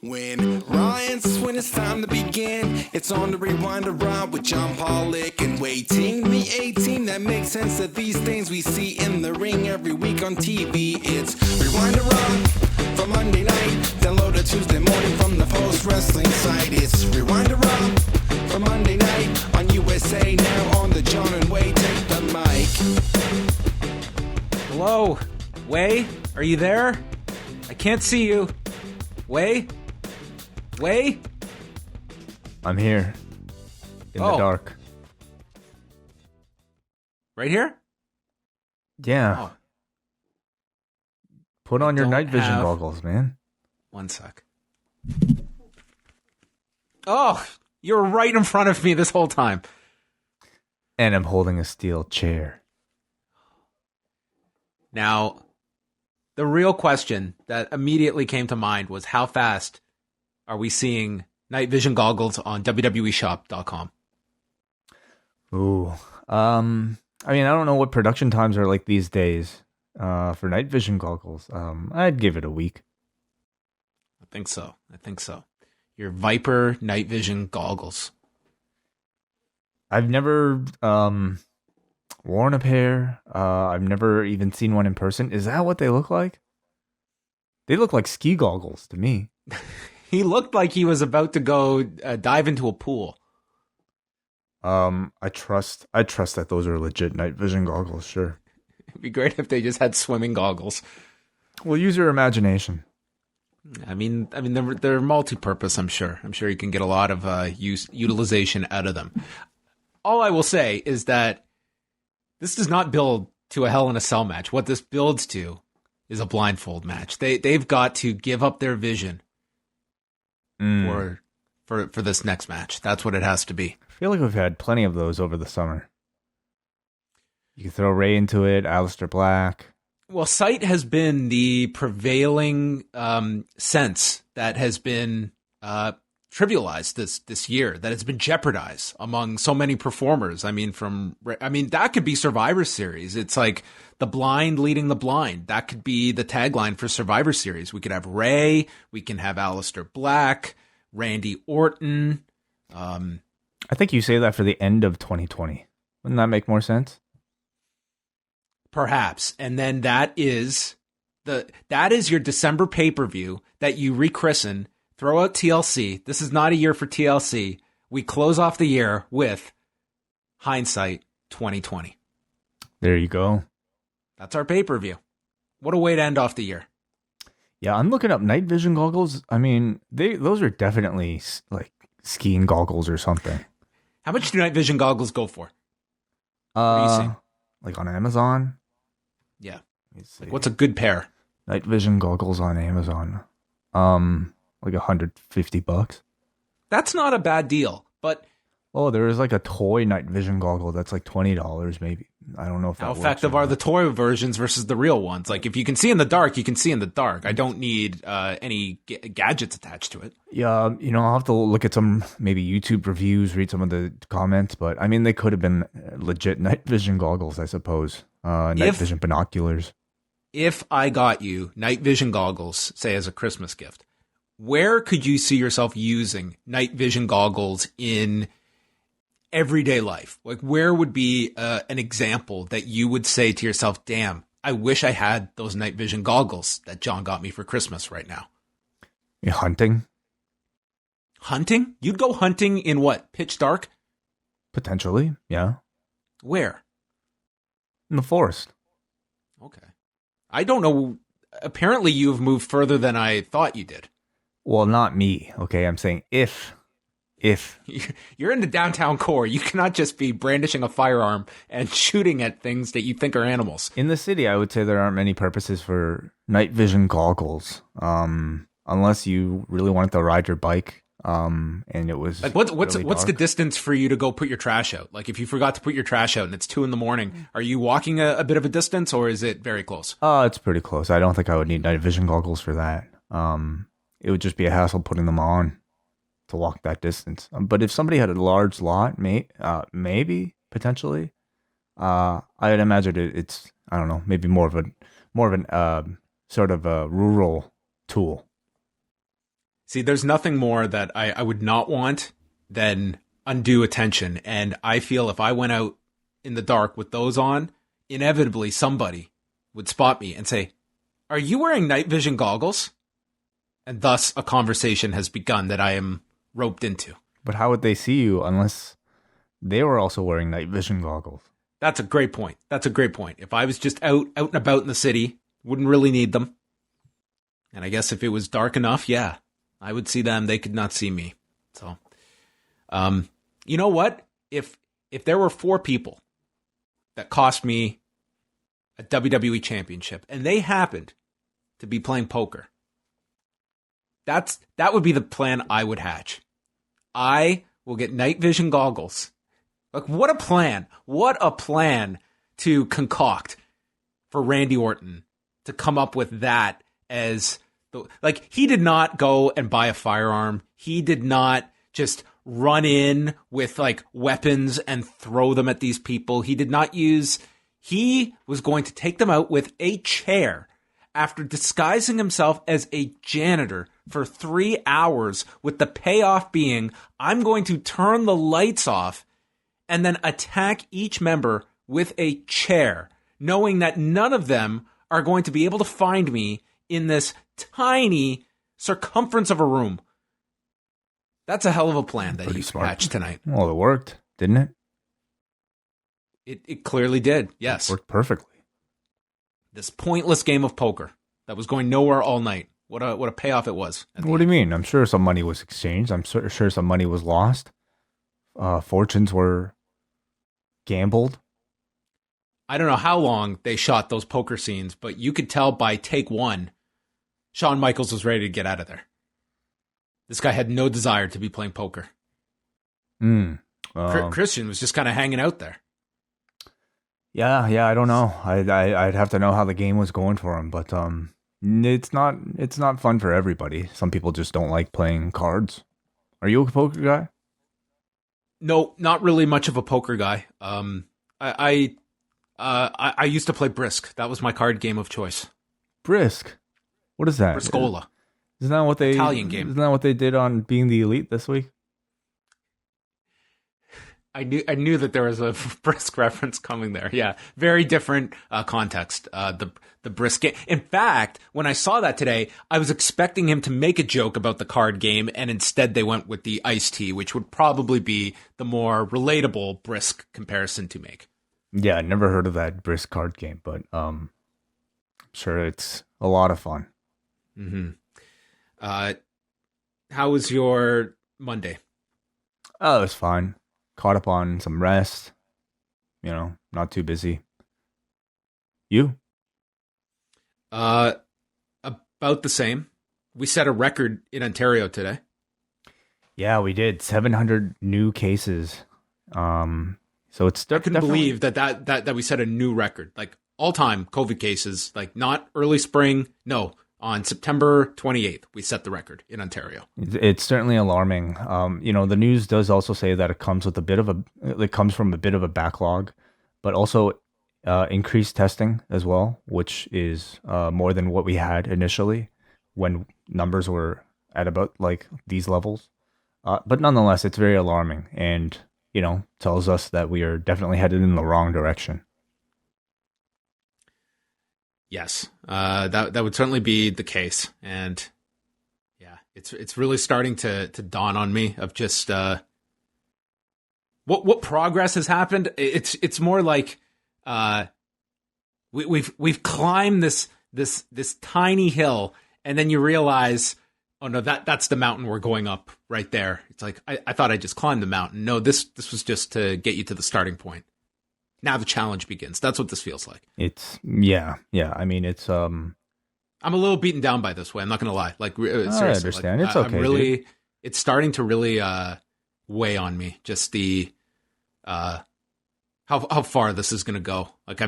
When Ryan's when it's time to begin, it's on the Rewind to Raw with John Pollock and Wai Ting. The 18 that makes sense of these things we see in the ring every week on TV. It's Rewind to Raw for Monday night. Download it Tuesday morning from the Post Wrestling site. It's Rewind to Raw for Monday night on USA Now on the John and Wai Take the mic. Hello, Wai? Are you there? I can't see you. Wai? Wai? I'm here. In the dark. Right here? Yeah. Oh. Put on your night vision goggles, man. One sec. Oh, you were right in front of me this whole time. And I'm holding a steel chair. Now, the real question that immediately came to mind was how fast are we seeing night vision goggles on WWEshop.com? Ooh. I mean, I don't know what production times are like these days for night vision goggles. I'd give it a week. I think so. Your Viper night vision goggles. I've never worn a pair. I've never even seen one in person. Is that what they look like? They look like ski goggles to me. He looked like he was about to go dive into a pool. I trust that those are legit night vision goggles, sure. It'd be great if they just had swimming goggles. Well, use your imagination. I mean, they're multi-purpose. I'm sure you can get a lot of utilization out of them. All I will say is that this does not build to a Hell in a Cell match. What this builds to is a blindfold match. They've got to give up their vision for this next match. That's what it has to be. I feel like we've had plenty of those over the summer. You can throw Ray into it, Aleister Black. Well, sight has been the prevailing sense that has been trivialized this year, that it's been jeopardized among so many performers. I mean, that could be Survivor Series. It's like the blind leading the blind. That could be the tagline for Survivor Series. We could have Ray. We can have Aleister Black, Randy Orton. I think you say that for the end of 2020. Wouldn't that make more sense? Perhaps. And then that is your December pay-per-view that you rechristen, throw out TLC. This is not a year for TLC. We close off the year with Hindsight 2020. There you go. That's our pay-per-view. What a way to end off the year. Yeah, I'm looking up night vision goggles. I mean, those are definitely like skiing goggles or something. How much do night vision goggles go for? What are you seeing? Like on Amazon? Yeah. Like what's a good pair? Night vision goggles on Amazon. Like $150. That's not a bad deal, but there is like a toy night vision goggle that's like $20 maybe. I don't know if that how works effective are the toy versions versus the real ones? Like if you can see in the dark, you can see in the dark. I don't need any gadgets attached to it. Yeah, I'll have to look at some maybe YouTube reviews, read some of the comments, but I mean they could have been legit night vision goggles, I suppose. Night vision binoculars. If I got you night vision goggles, say as a Christmas gift, where could you see yourself using night vision goggles in everyday life? Like where would be an example that you would say to yourself, damn, I wish I had those night vision goggles that John got me for Christmas right now? Yeah, hunting? Hunting? You'd go hunting in what? Pitch dark? Potentially, yeah. Where? In the forest. Okay. I don't know. Apparently you've moved further than I thought you did. Well, not me. Okay, I'm saying if you're in the downtown core, you cannot just be brandishing a firearm and shooting at things that you think are animals. In the city, I would say there aren't many purposes for night vision goggles, unless you really wanted to ride your bike. And it was like what's dark. the distance for you to go put your trash out? Like if you forgot to put your trash out and it's 2 a.m, are you walking a bit of a distance or is it very close? It's pretty close. I don't think I would need night vision goggles for that. It would just be a hassle putting them on to walk that distance. But if somebody had a large lot, maybe potentially, I'd imagine it's I don't know, maybe more of an sort of a rural tool. See, there's nothing more that I would not want than undue attention. And I feel if I went out in the dark with those on, inevitably somebody would spot me and say, "Are you wearing night vision goggles?" And thus a conversation has begun that I am roped into. But how would they see you unless they were also wearing night vision goggles? That's a great point. If I was just out and about in the city, wouldn't really need them. And I guess if it was dark enough, yeah, I would see them. They could not see me. So, you know what? If there were 4 people that cost me a WWE championship and they happened to be playing poker, that would be the plan I would hatch. I will get night vision goggles. Like, what a plan. What a plan to concoct for Randy Orton to come up with that as like, he did not go and buy a firearm. He did not just run in with like weapons and throw them at these people. He was going to take them out with a chair after disguising himself as a janitor for 3 hours, with the payoff being, I'm going to turn the lights off and then attack each member with a chair, knowing that none of them are going to be able to find me in this tiny circumference of a room. That's a hell of a plan that he hatched tonight. Well, it worked, didn't it? It clearly did, yes. It worked perfectly. This pointless game of poker that was going nowhere all night. What a payoff it was. What do you mean? I'm sure some money was exchanged. I'm sure some money was lost. Fortunes were gambled. I don't know how long they shot those poker scenes, but you could tell by take 1, Shawn Michaels was ready to get out of there. This guy had no desire to be playing poker. Christian was just kind of hanging out there. Yeah, I don't know. I'd have to know how the game was going for him, but it's not fun for everybody. Some people just don't like playing cards. Are you a poker guy? No, not really much of a poker guy. I used to play Brisk. That was my card game of choice. Brisk? What is that? Briscola. Isn't that what Italian game. Isn't that what they did on Being the Elite this week? I knew that there was a Brisk reference coming there. Yeah, very different context. The Brisk game. In fact, when I saw that today, I was expecting him to make a joke about the card game, and instead they went with the iced tea, which would probably be the more relatable Brisk comparison to make. Yeah, I never heard of that Brisk card game, but I'm sure it's a lot of fun. Mm-hmm. How was your Monday? Oh, it was fine. Caught up on some rest. Not too busy. You? About the same. We set a record in Ontario today. Yeah, we did. 700 new cases. So it's I couldn't believe that we set a new record. Like, all-time COVID cases, like not early spring. No, on September 28th, we set the record in Ontario. It's certainly alarming. The news does also say that it comes from a bit of a backlog, but also increased testing as well, which is more than what we had initially when numbers were at about like these levels. But nonetheless, it's very alarming and, tells us that we are definitely headed in the wrong direction. Yes, that would certainly be the case. And yeah, it's really starting to dawn on me of just what progress has happened. It's more like we've climbed this tiny hill, and then you realize, oh no, that's the mountain we're going up right there. It's like I thought I just climbed the mountain. No, this was just to get you to the starting point. Now the challenge begins. That's what this feels like. Yeah. I mean, it's I'm a little beaten down by this way. I'm not gonna lie. Like, seriously, I understand. Like, it's okay. I'm really, dude. It's starting to really weigh on me. Just the how far this is gonna go. Like,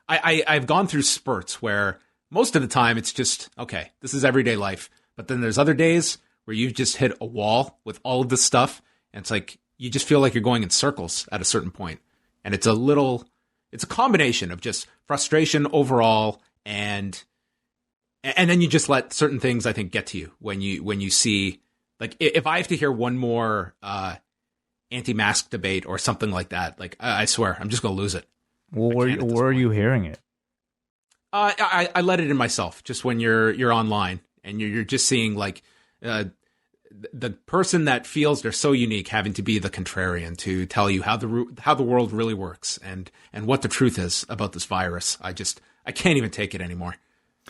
I've gone through spurts where most of the time it's just okay. This is everyday life. But then there's other days where you've just hit a wall with all of this stuff, and it's like you just feel like you're going in circles at a certain point. And it's a combination of just frustration overall and And then you just let certain things, I think, get to you when you see, like, if I have to hear one more anti-mask debate or something like that, like, I swear, I'm just going to lose it. Well, where are you hearing it? I let it in myself, just when you're online and you're just seeing, like, the person that feels they're so unique having to be the contrarian to tell you how the world really works and what the truth is about this virus. I can't even take it anymore.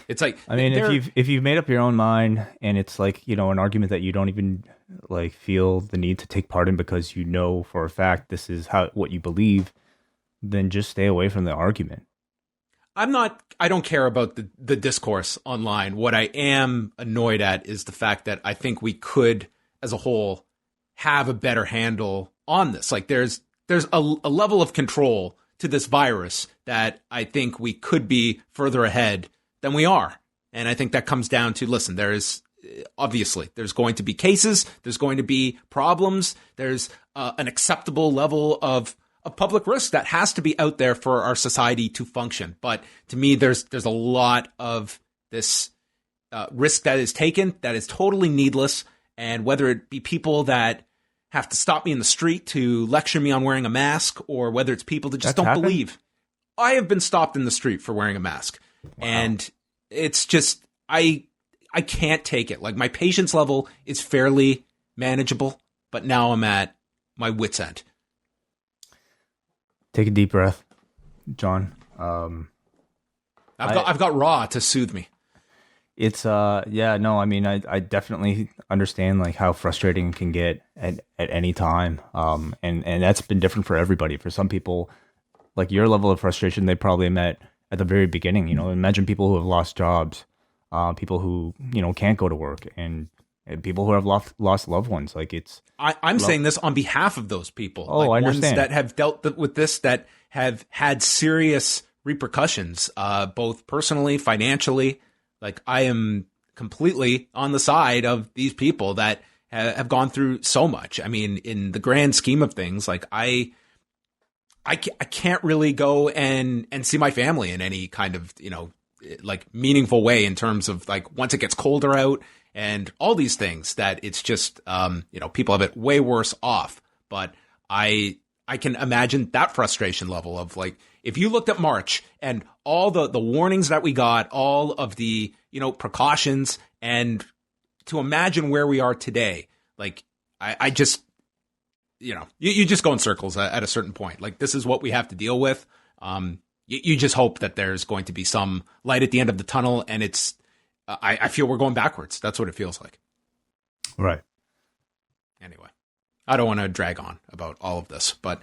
It's like, I mean, if you've made up your own mind and it's like, you know, an argument that you don't even like feel the need to take part in because you know for a fact this is what you believe, then just stay away from the argument. I don't care about the discourse online. What I am annoyed at is the fact that I think we could, as a whole, have a better handle on this. Like, there's a level of control to this virus that I think we could be further ahead than we are. And I think that comes down to, listen, there's going to be cases, there's going to be problems, there's an acceptable level of public risk that has to be out there for our society to function. But to me, there's a lot of this risk that is taken that is totally needless. And whether it be people that have to stop me in the street to lecture me on wearing a mask, or whether it's people that just don't believe. I have been stopped in the street for wearing a mask. Wow. And it's just, I can't take it. Like, my patience level is fairly manageable, but now I'm at my wit's end. Take a deep breath, John. I've got Raw to soothe me. It's I mean, I definitely understand like how frustrating it can get at any time. And that's been different for everybody. For some people, like your level of frustration, they probably met at the very beginning. You know, imagine people who have lost jobs, people who, you know, can't go to work, and people who have lost loved ones. Like, it's. I'm saying this on behalf of those people. Oh, I understand. Ones that have dealt with this, that have had serious repercussions, both personally, financially. Like, I am completely on the side of these people that have gone through so much. I mean, in the grand scheme of things, like, I can't really go and see my family in any kind of, you know, like, meaningful way, in terms of, like, once it gets colder out and all these things, that it's just, you know, people have it way worse off. But I can imagine that frustration level of, like, if you looked at March and all the warnings that we got, all of the, you know, precautions, and to imagine where we are today, like, I just, you know, you just go in circles at a certain point. Like, this is what we have to deal with. You just hope that there's going to be some light at the end of the tunnel, and it's, I feel we're going backwards. That's what it feels like. Right. Anyway, I don't want to drag on about all of this, but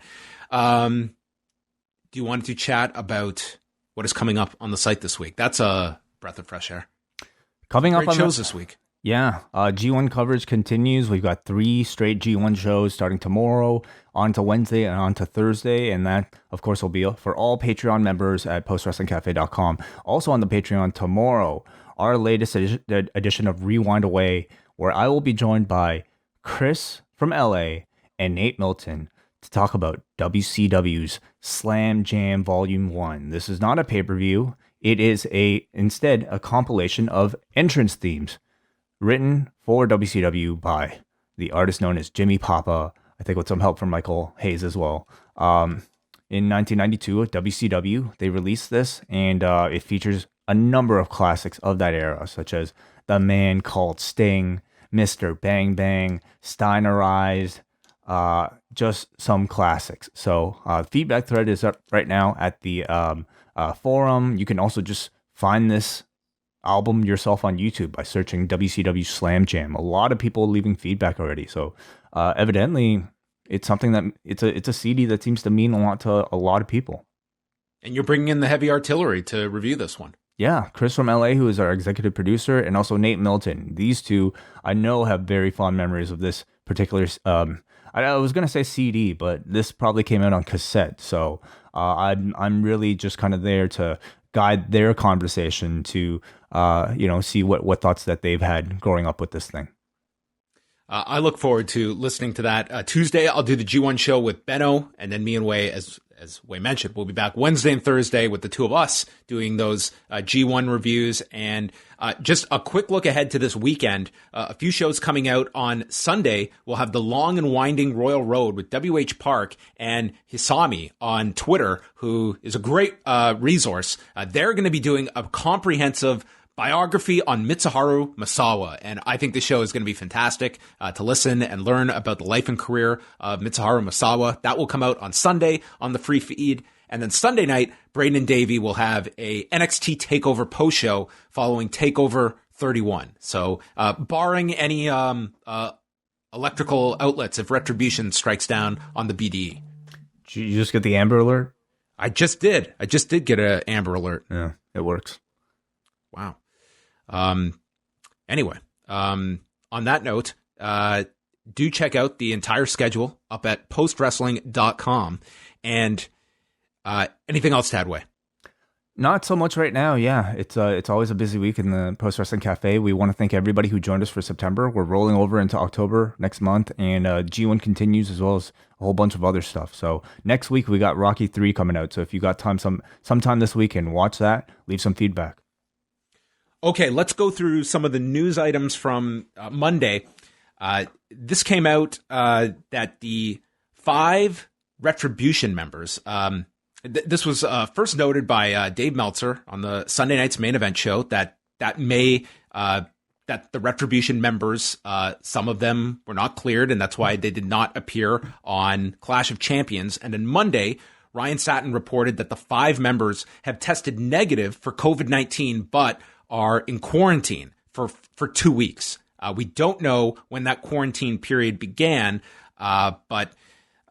do you want to chat about what is coming up on the site this week? That's a breath of fresh air. Coming up on shows this week. Yeah, G1 coverage continues. We've got 3 straight G1 shows starting tomorrow, on to Wednesday, and on to Thursday. And that, of course, will be for all Patreon members at postwrestlingcafe.com. Also on the Patreon tomorrow, our latest edition of Rewind Away, where I will be joined by Chris from LA and Nate Milton to talk about WCW's Slam Jam Volume 1. This is not a pay-per-view. It is instead a compilation of entrance themes written for WCW by the artist known as Jimmy Papa, I think with some help from Michael Hayes as well. In 1992 at WCW, they released this, and it features a number of classics of that era, such as The Man Called Sting, Mr. Bang Bang, Steinerized, just some classics. So feedback thread is up right now at the forum. You can also just find this album yourself on YouTube by searching WCW Slam Jam. A lot of people leaving feedback already. So evidently it's something that it's a CD that seems to mean a lot to a lot of people. And you're bringing in the heavy artillery to review this one. Yeah, Chris from LA, who is our executive producer, and also Nate Milton. These two, I know, have very fond memories of this particular. I was gonna say CD, but this probably came out on cassette. So I'm really just kind of there to guide their conversation to see what thoughts that they've had growing up with this thing. I look forward to listening to that. Tuesday, I'll do the G1 show with Benno, and then me and Wei, as as Wai mentioned, we'll be back Wednesday and Thursday with the two of us doing those G1 reviews. And just a quick look ahead to this weekend. A few shows coming out on Sunday. We'll have the long and winding Royal Road with WH Park and Hisami on Twitter, who is a great resource. They're going to be doing a comprehensive biography on Mitsuharu Misawa, and I think the show is going to be fantastic to listen and learn about the life and career of Mitsuharu Misawa. That will come out on Sunday on the free feed, and then Sunday night, Braden and Davey will have a NXT TakeOver post show following TakeOver 31. So, barring any electrical outlets, if Retribution strikes down on the BDE. Did you just get the Amber Alert? I just did get an Amber Alert. Yeah, it works. Wow. Anyway, on that note, do check out the entire schedule up at postwrestling.com. And anything else, Tadway? Not so much right now. Yeah, it's always a busy week in the Post Wrestling Cafe. We want to thank everybody who joined us for September. We're rolling over into October next month, and G1 continues as well as a whole bunch of other stuff. So next week we got Rocky 3 coming out. So if you got time, sometime this weekend, watch that. Leave some feedback. Okay, let's go through some of the news items from Monday. This came out that the 5 Retribution members, this was first noted by Dave Meltzer on the Sunday night's main event show, that the Retribution members, some of them were not cleared, and that's why they did not appear on Clash of Champions. And then Monday, Ryan Satin reported that the 5 members have tested negative for COVID-19, but are in quarantine for 2 weeks. We don't know when that quarantine period began, but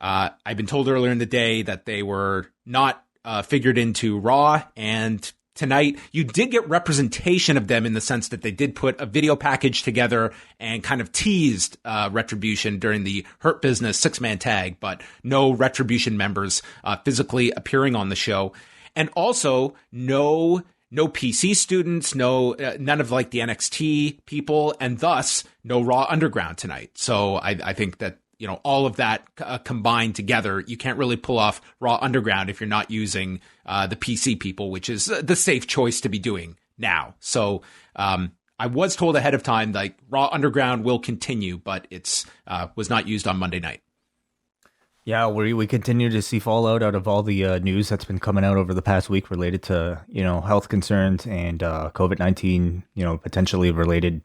I've been told earlier in the day that they were not figured into Raw, and tonight you did get representation of them in the sense that they did put a video package together and kind of teased Retribution during the Hurt Business 6-man tag, but no Retribution members physically appearing on the show. And also no PC students, none of like the NXT people, and thus no Raw Underground tonight. So I think that, all of that combined together, you can't really pull off Raw Underground if you're not using the PC people, which is the safe choice to be doing now. So I was told ahead of time, like, Raw Underground will continue, but it's was not used on Monday night. Yeah, we continue to see fallout out of all the news that's been coming out over the past week related to, health concerns and COVID-19, potentially related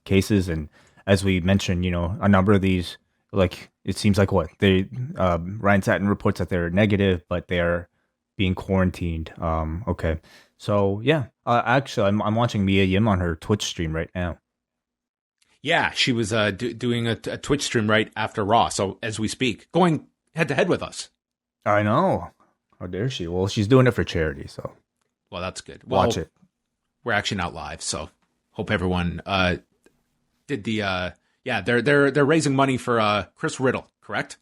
cases. And as we mentioned, a number of these, like, it seems like Ryan Satin reports that they're negative, but they're being quarantined. Okay. So, yeah, actually, I'm watching Mia Yim on her Twitch stream right now. Yeah, she was doing a Twitch stream right after Raw. So as we speak, going head to head with us. I know. How dare she? Well, she's doing it for charity. So, well, that's good. Watch it. We're actually not live, so hope everyone did the. Yeah, they're raising money for Chris Riddle, correct?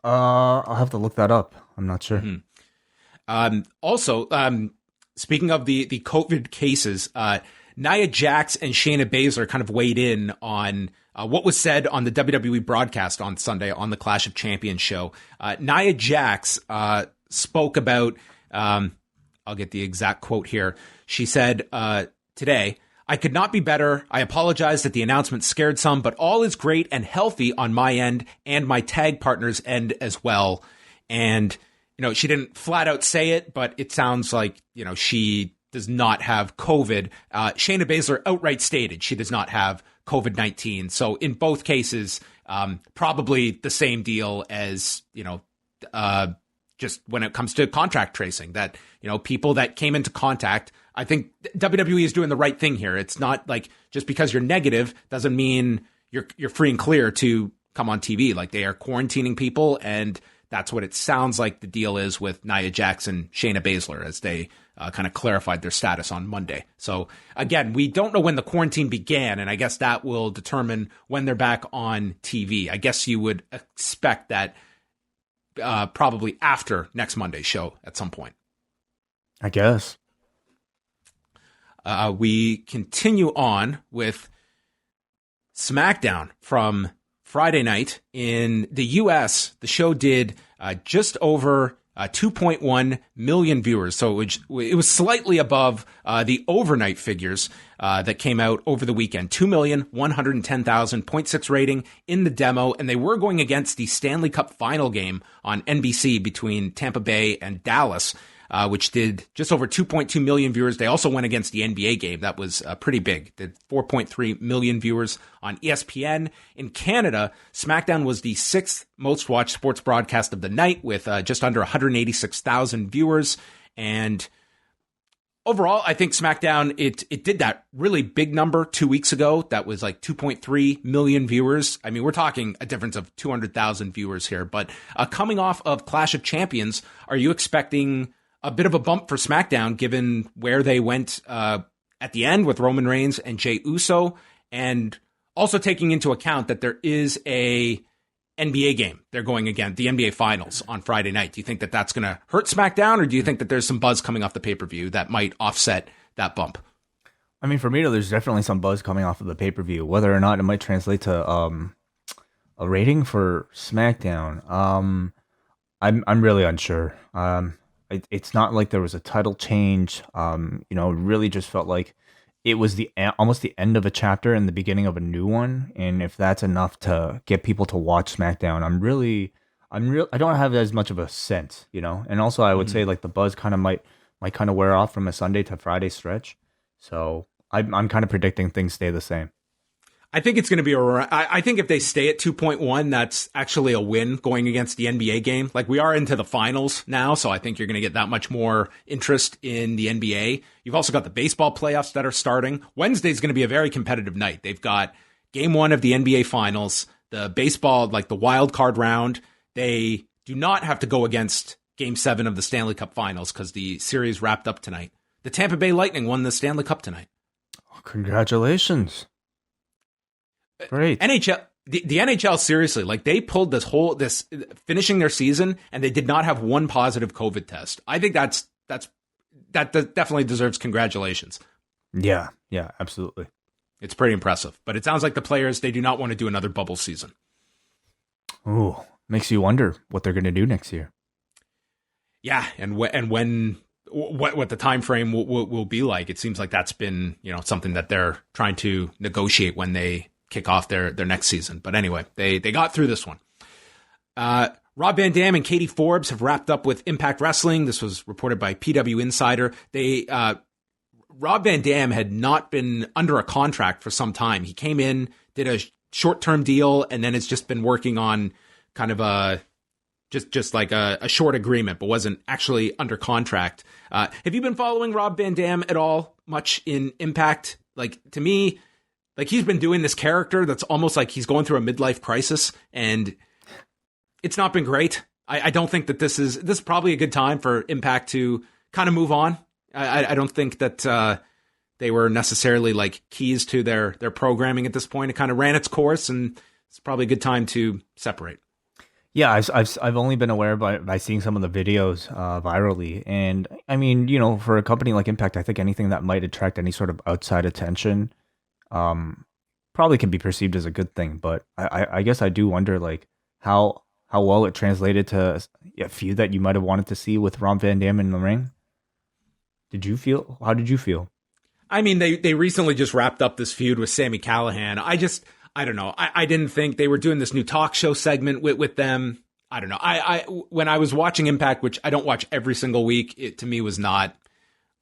I'll have to look that up. I'm not sure. Mm-hmm. Also, speaking of the COVID cases. Nia Jax and Shayna Baszler kind of weighed in on what was said on the WWE broadcast on Sunday on the Clash of Champions show. Nia Jax spoke about, I'll get the exact quote here. She said, today, I could not be better. I apologize that the announcement scared some, but all is great and healthy on my end and my tag partner's end as well. And, she didn't flat out say it, but it sounds like, she does not have COVID. Shayna Baszler outright stated she does not have COVID-19. So in both cases, probably the same deal as, just when it comes to contact tracing, that, people that came into contact, I think WWE is doing the right thing here. It's not like just because you're negative doesn't mean you're free and clear to come on TV. Like, they are quarantining people, and that's what it sounds like the deal is with Nia Jax and Shayna Baszler as they kind of clarified their status on Monday. So again, we don't know when the quarantine began, and I guess that will determine when they're back on TV. I guess you would expect that probably after next Monday's show at some point. I guess. We continue on with SmackDown from Friday night. In the U.S., the show did just over 2.1 million viewers. So it was slightly above the overnight figures that came out over the weekend. 2,110,000, 0.6 rating in the demo. And they were going against the Stanley Cup final game on NBC between Tampa Bay and Dallas, which did just over 2.2 million viewers. They also went against the NBA game. That was pretty big. Did 4.3 million viewers on ESPN. In Canada, SmackDown was the 6th most watched sports broadcast of the night with just under 186,000 viewers. And overall, I think SmackDown, it did that really big number 2 weeks ago. That was like 2.3 million viewers. I mean, we're talking a difference of 200,000 viewers here. But coming off of Clash of Champions, are you expecting a bit of a bump for SmackDown, given where they went at the end with Roman Reigns and Jey Uso, and also taking into account that there is a NBA game they're going again, the NBA Finals on Friday night? Do you think that that's going to hurt SmackDown, or do you think that there's some buzz coming off the pay-per-view that might offset that bump? I mean, for me, there's definitely some buzz coming off of the pay-per-view. Whether or not it might translate to a rating for SmackDown, I'm really unsure. It's not like there was a title change. It really just felt like it was almost the end of a chapter and the beginning of a new one. And if that's enough to get people to watch SmackDown, I don't have as much of a sense, And also, I would say like the buzz kind of might kind of wear off from a Sunday to Friday stretch. So I'm kind of predicting things stay the same. I think it's going to be I think if they stay at 2.1, that's actually a win going against the NBA game. Like, we are into the finals now, so I think you're going to get that much more interest in the NBA. You've also got the baseball playoffs that are starting. Wednesday's going to be a very competitive night. They've got game 1 of the NBA finals, the baseball, like the wild card round. They do not have to go against game 7 of the Stanley Cup finals because the series wrapped up tonight. The Tampa Bay Lightning won the Stanley Cup tonight. Oh, congratulations. Great. NHL, the NHL, seriously, like, they pulled this finishing their season, and they did not have one positive COVID test. I think that definitely deserves congratulations. Yeah, absolutely. It's pretty impressive. But it sounds like the players, they do not want to do another bubble season. Ooh, makes you wonder what they're going to do next year. Yeah, and when what the time frame will be like. It seems like that's been, something that they're trying to negotiate when they kick off their next season. But anyway, they got through this one. Rob Van Dam and Katie Forbes have wrapped up with Impact Wrestling. This was reported by PW Insider. Rob Van Dam had not been under a contract for some time. He came in, did a short-term deal, and then has just been working on kind of a just like a short agreement, but wasn't actually under contract. Have you been following Rob Van Dam at all much in Impact? Like, to me, like, he's been doing this character that's almost like he's going through a midlife crisis, and it's not been great. I don't think that this is probably a good time for Impact to kind of move on. I don't think that they were necessarily like keys to their programming at this point. It kind of ran its course, and it's probably a good time to separate. Yeah, I've only been aware by seeing some of the videos virally, and I mean, for a company like Impact, I think anything that might attract any sort of outside attention probably can be perceived as a good thing. But I guess I do wonder, like, how well it translated to a feud that you might have wanted to see with Rob Van Dam in the ring. How did you feel? I mean, they recently just wrapped up this feud with Sami Callihan. I don't know. I didn't think they were doing this new talk show segment with them. I don't know. When I was watching Impact, which I don't watch every single week, it to me was not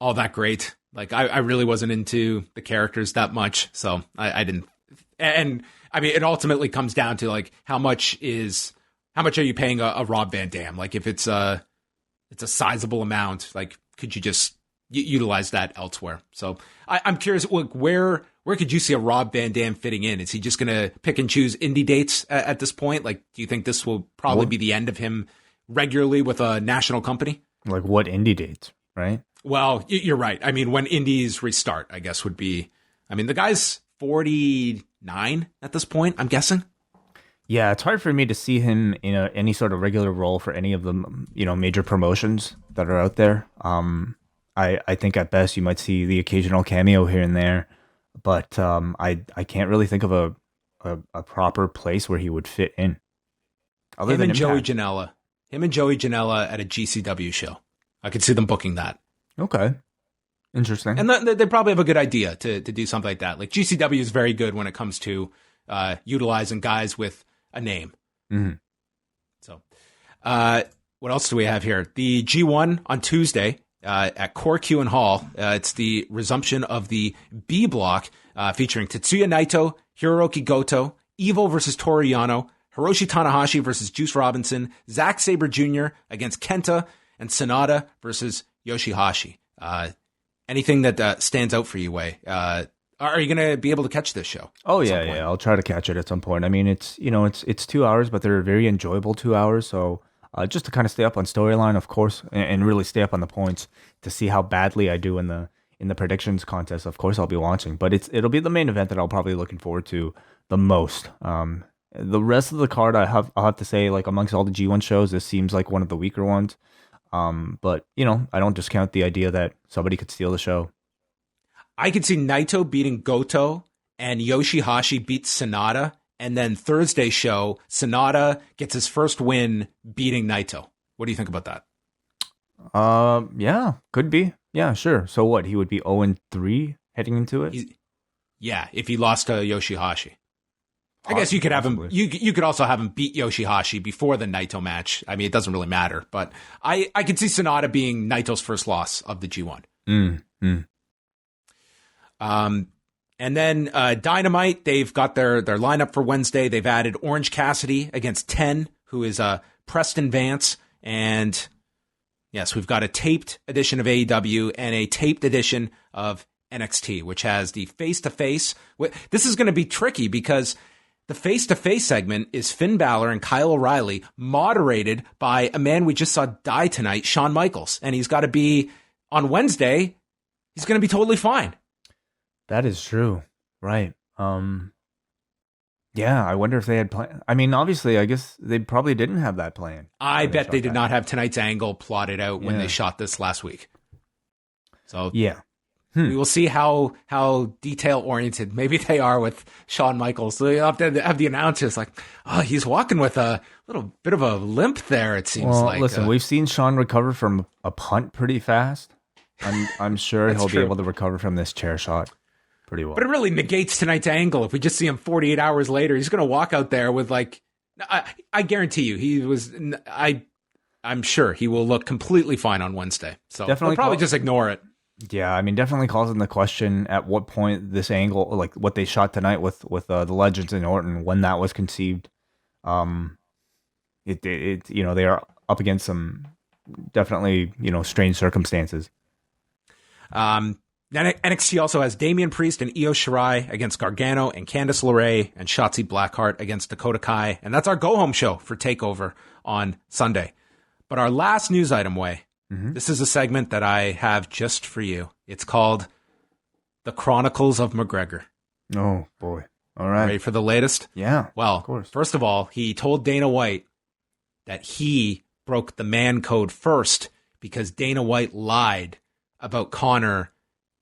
all that great. Like, I really wasn't into the characters that much, so I didn't. And I mean, it ultimately comes down to, like, how much are you paying a Rob Van Dam? Like, if it's a sizable amount, like, could you just utilize that elsewhere? So I'm curious, like, where could you see a Rob Van Dam fitting in? Is he just going to pick and choose indie dates at this point? Like, do you think this will probably be the end of him regularly with a national company? Like, what indie dates, right? Well, you're right. I mean, when indies restart, I guess would be, I mean, the guy's 49 at this point, I'm guessing. Yeah, it's hard for me to see him in any sort of regular role for any of the major promotions that are out there. I think at best you might see the occasional cameo here and there, but I can't really think of a proper place where he would fit in. Other than Joey Janela. Him and Joey Janela at a GCW show. I could see them booking that. Okay. Interesting. And they probably have a good idea to do something like that. Like GCW is very good when it comes to utilizing guys with a name. Mm-hmm. So what else do we have here? The G1 on Tuesday at Korakuen Hall. It's the resumption of the B block featuring Tetsuya Naito, Hiroki Goto, Evo versus Toru Yano, Hiroshi Tanahashi versus Juice Robinson, Zack Sabre Jr. against Kenta, and Sonata versus Yoshihashi. Anything that stands out for you, Wei? Are you going to be able to catch this show? Oh yeah. I'll try to catch it at some point. I mean, it's 2 hours, but they're very enjoyable 2 hours. So just to kind of stay up on storyline, of course, and really stay up on the points to see how badly I do in the predictions contest. Of course, I'll be watching, but it'll be the main event that I'll probably looking forward to the most. The rest of the card, I'll have to say, like amongst all the G1 shows, this seems like one of the weaker ones. But I don't discount the idea that somebody could steal the show. I could see Naito beating Goto and Yoshihashi beats Sonata, and then Thursday show, Sonata gets his first win beating Naito. What do you think about that? Yeah, could be. Yeah, sure. So what? He would be 0-3 heading into it? If he lost to Yoshihashi. I guess you could have him. You could also have him beat Yoshihashi before the Naito match. I mean, it doesn't really matter, but I could see Sonata being Naito's first loss of the G1. And then Dynamite, they've got their lineup for Wednesday. They've added Orange Cassidy against 10, who is Preston Vance, and yes, we've got a taped edition of AEW and a taped edition of NXT, which has the face-to-face. This is going to be tricky because the face-to-face segment is Finn Balor and Kyle O'Reilly, moderated by a man we just saw die tonight, Shawn Michaels. And he's got to be, on Wednesday, he's going to be totally fine. That is true. Right. Yeah, I wonder if they had planned. I mean, obviously, I guess they probably didn't have that plan. I bet they did not have tonight's angle plotted out when they shot this last week. So yeah. We will see how detail-oriented maybe they are with Shawn Michaels. So they have to have the announcers like, oh, he's walking with a little bit of a limp there, it seems like. Listen, we've seen Shawn recover from a punt pretty fast. I'm sure he'll be able to recover from this chair shot pretty well. But it really negates tonight's angle. If we just see him 48 hours later, he's going to walk out there with like, I guarantee you, I'm sure he will look completely fine on Wednesday. So definitely we'll probably just ignore it. Yeah, I mean, definitely calls in the question at what point this angle, like what they shot tonight with the Legends and Orton, when that was conceived. They are up against some definitely strange circumstances. NXT also has Damian Priest and Io Shirai against Gargano and Candice LeRae and Shotzi Blackheart against Dakota Kai, and that's our go home show for Takeover on Sunday. But our last news item, Way. Mm-hmm. This is a segment that I have just for you. It's called The Chronicles of McGregor. Oh, boy. All right. Ready for the latest? Yeah, well, of course. First of all, he told Dana White that he broke the man code first because Dana White lied about Conor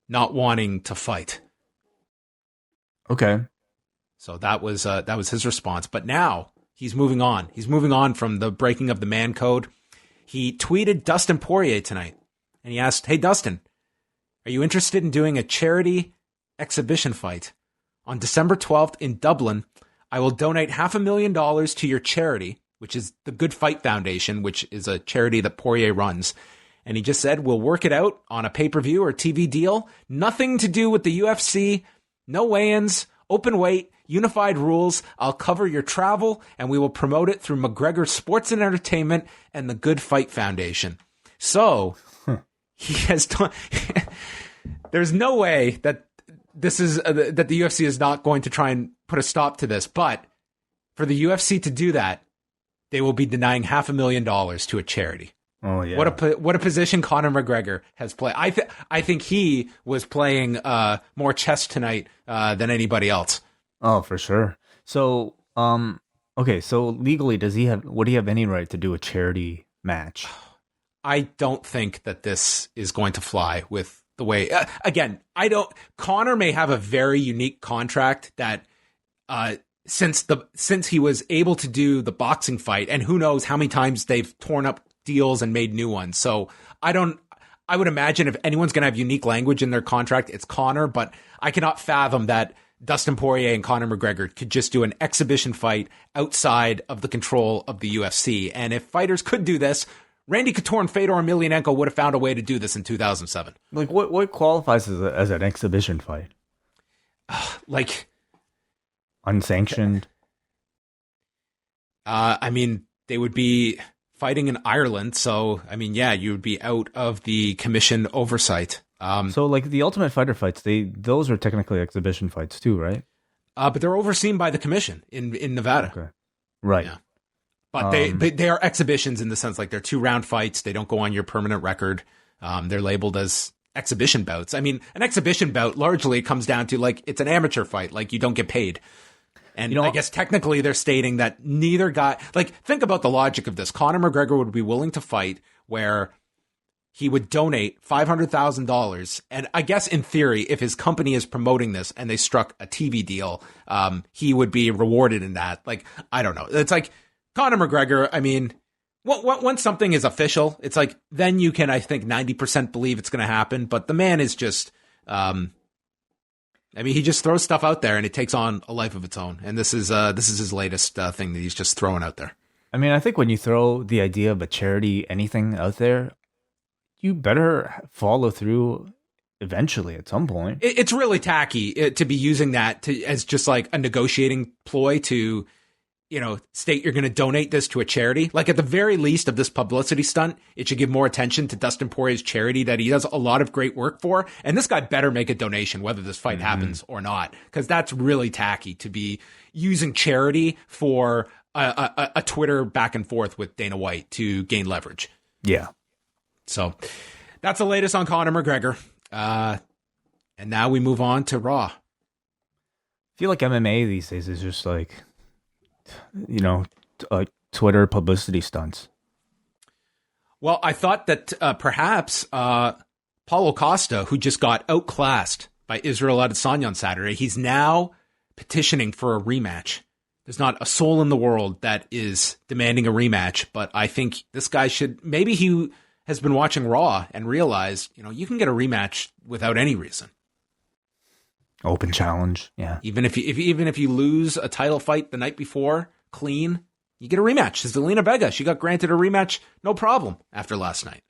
not wanting to fight. Okay. So that was his response. But now he's moving on. He's moving on from the breaking of the man code. He tweeted Dustin Poirier tonight, and he asked, "Hey, Dustin, are you interested in doing a charity exhibition fight? On December 12th in Dublin, I will donate $500,000 to your charity, which is the Good Fight Foundation, which is a charity that Poirier runs." And he just said, "We'll work it out on a pay-per-view or TV deal. Nothing to do with the UFC, no weigh-ins, open weight, unified rules. I'll cover your travel, and we will promote it through McGregor Sports and Entertainment and the Good Fight Foundation." So he has done. There's no way that this is that the UFC is not going to try and put a stop to this. But for the UFC to do that, they will be denying $500,000 to a charity. Oh yeah! What a position Conor McGregor has played. I think he was playing more chess tonight than anybody else. Oh, for sure. So, okay. So legally, would he have any right to do a charity match? I don't think that this is going to fly with the way. Again, Conor may have a very unique contract that since he was able to do the boxing fight, and who knows how many times they've torn up deals and made new ones. So I would imagine if anyone's going to have unique language in their contract, it's Conor, but I cannot fathom that Dustin Poirier and Conor McGregor could just do an exhibition fight outside of the control of the UFC. And if fighters could do this, Randy Couture and Fedor Emelianenko would have found a way to do this in 2007. Like, what qualifies as an exhibition fight? Like unsanctioned. I mean, they would be fighting in Ireland, so I mean, yeah, you would be out of the commission oversight. So, like the Ultimate Fighter fights, those are technically exhibition fights too, right? But they're overseen by the commission in Nevada. Okay, right. Yeah. But they are exhibitions in the sense like they're 2-round fights. They don't go on your permanent record. They're labeled as exhibition bouts. I mean, an exhibition bout largely comes down to like it's an amateur fight, like you don't get paid. And I guess technically they're stating that neither guy, like think about the logic of this. Conor McGregor would be willing to fight where he would donate $500,000. And I guess in theory, if his company is promoting this and they struck a TV deal, he would be rewarded in that. Like, I don't know. It's like Conor McGregor. I mean, once something is official, it's like, then you can, I think 90% believe it's going to happen. But the man is just, I mean, he just throws stuff out there and it takes on a life of its own. And this is his latest thing that he's just throwing out there. I mean, I think when you throw the idea of a charity, anything out there, you better follow through eventually at some point. It's really tacky to be using that as just like a negotiating ploy to, state you're going to donate this to a charity. Like at the very least of this publicity stunt, it should give more attention to Dustin Poirier's charity that he does a lot of great work for. And this guy better make a donation whether this fight happens or not, because that's really tacky to be using charity for a Twitter back and forth with Dana White to gain leverage. Yeah. So that's the latest on Conor McGregor. And now we move on to Raw. I feel like MMA these days is just like, Twitter publicity stunts. Well, I thought that perhaps Paulo Costa, who just got outclassed by Israel Adesanya on Saturday, he's now petitioning for a rematch. There's not a soul in the world that is demanding a rematch, but I think this guy maybe he has been watching Raw and realized, you can get a rematch without any reason. Open challenge, yeah. Even if you lose a title fight the night before, clean, you get a rematch. Zelina Vega, she got granted a rematch, no problem after last night.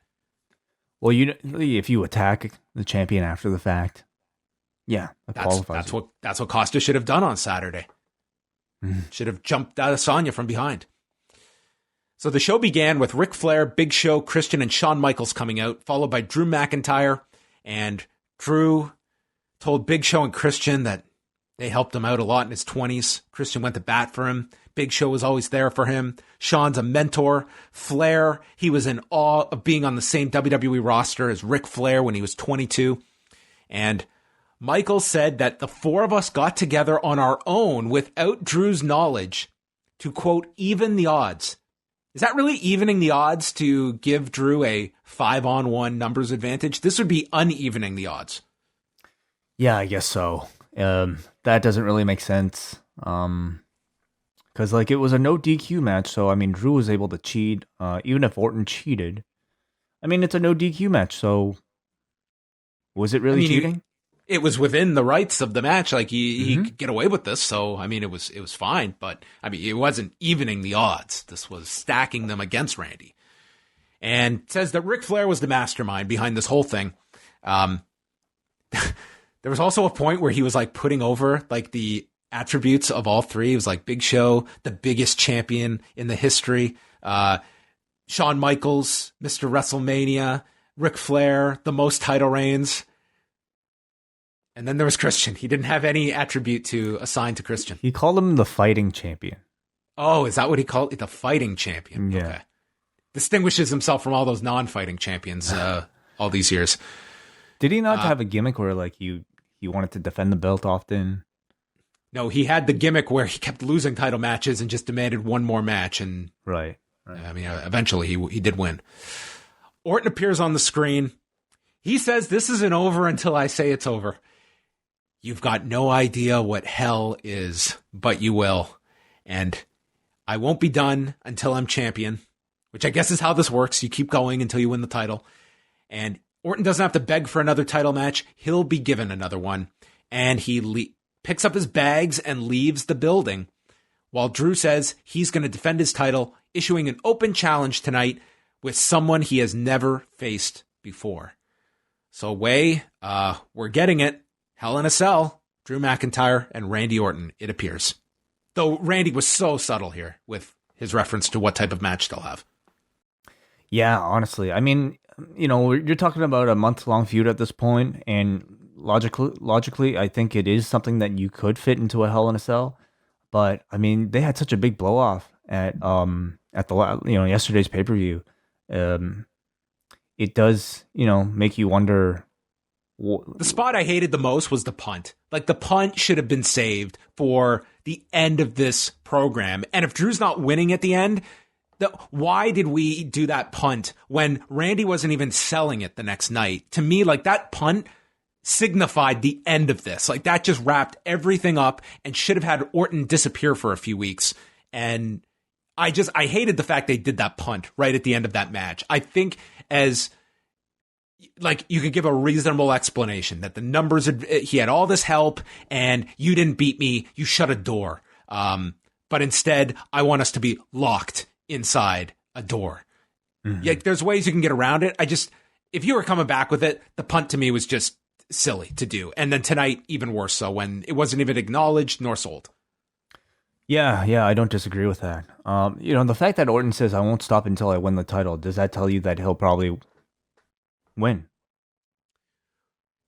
Well, if you attack the champion after the fact, yeah, that qualifies. That's what Costa should have done on Saturday. Should have jumped Adesanya from behind. So the show began with Ric Flair, Big Show, Christian, and Shawn Michaels coming out, followed by Drew McIntyre. And Drew told Big Show and Christian that they helped him out a lot in his 20s. Christian went to bat for him. Big Show was always there for him. Shawn's a mentor. Flair, he was in awe of being on the same WWE roster as Ric Flair when he was 22. And Michaels said that the four of us got together on our own without Drew's knowledge to, quote, even the odds. Is that really evening the odds to give Drew a 5-on-1 numbers advantage? This would be unevening the odds. Yeah, I guess so. That doesn't really make sense. Because it was a no DQ match, so I mean Drew was able to cheat. Even if Orton cheated, I mean it's a no DQ match. So was it really cheating? It was within the rights of the match. Like he could get away with this. So I mean it was fine. But I mean it wasn't evening the odds. This was stacking them against Randy. And says that Ric Flair was the mastermind behind this whole thing. There was also a point where he was putting over the attributes of all three. It was Big Show, the biggest champion in the history. Shawn Michaels, Mr. WrestleMania, Ric Flair, the most title reigns. And then there was Christian. He didn't have any attribute to assign to Christian. He called him the fighting champion. Oh, is that what he called it? The fighting champion. Yeah. Okay. Distinguishes himself from all those non-fighting champions all these years. Did he not have a gimmick where he wanted to defend the belt often? No, he had the gimmick where he kept losing title matches and just demanded one more match. And right. I mean, eventually he did win. Orton appears on the screen. He says, "This isn't over until I say it's over." You've got no idea what hell is, but you will. And I won't be done until I'm champion, which I guess is how this works. You keep going until you win the title. And Orton doesn't have to beg for another title match. He'll be given another one. And he picks up his bags and leaves the building, while Drew says he's going to defend his title, issuing an open challenge tonight with someone he has never faced before. So, Wai, we're getting it. Hell in a Cell, Drew McIntyre and Randy Orton, it appears. Though Randy was so subtle here with his reference to what type of match they'll have. Yeah, honestly. I mean, you're talking about a month-long feud at this point, and logically, I think it is something that you could fit into a Hell in a Cell. But I mean, they had such a big blow-off at the yesterday's pay-per-view. It does, make you wonder. The spot I hated the most was the punt. Like, the punt should have been saved for the end of this program. And if Drew's not winning at the end, why did we do that punt when Randy wasn't even selling it the next night? To me, like, that punt signified the end of this. Like, that just wrapped everything up and should have had Orton disappear for a few weeks. And I hated the fact they did that punt right at the end of that match. I think you could give a reasonable explanation that the numbers, he had all this help and you didn't beat me. You shut a door. But instead, I want us to be locked inside a door. Mm-hmm. Yeah, there's ways you can get around it. If you were coming back with it, the punt to me was just silly to do. And then tonight, even worse so, when it wasn't even acknowledged nor sold. Yeah, I don't disagree with that. The fact that Orton says, I won't stop until I win the title, does that tell you that he'll probably win?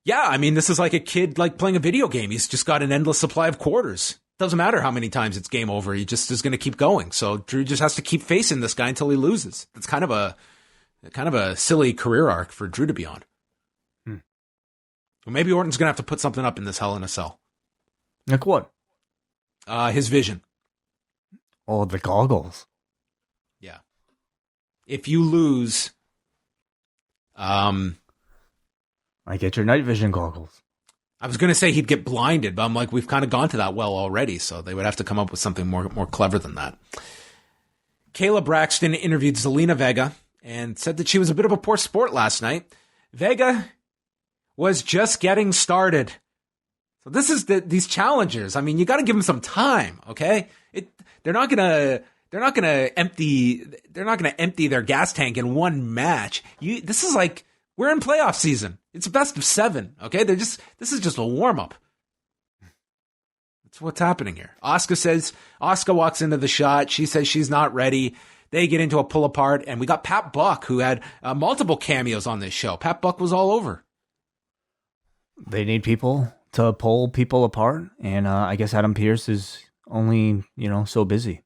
Yeah, I mean, this is like a kid playing a video game. He's just got an endless supply of quarters. Doesn't matter how many times it's game over. He just is going to keep going. So Drew just has to keep facing this guy until he loses. It's kind of a silly career arc for Drew to be on. Well, maybe Orton's going to have to put something up in this Hell in a Cell. Like what? His vision. Oh, the goggles. Yeah. If you lose, I get your night vision goggles. I was going to say he'd get blinded, but I'm like, we've kind of gone to that well already, so they would have to come up with something more clever than that. Kayla Braxton interviewed Zelina Vega and said that she was a bit of a poor sport last night. Vega was just getting started. So this is these challengers. I mean, you got to give them some time, okay? They're not gonna empty their gas tank in one match. This is like, we're in playoff season. It's a best of 7, okay? This is just a warm up. That's what's happening here. Asuka walks into the shot. She says she's not ready. They get into a pull apart, and we got Pat Buck, who had multiple cameos on this show. Pat Buck was all over. They need people to pull people apart, and I guess Adam Pearce is only, so busy.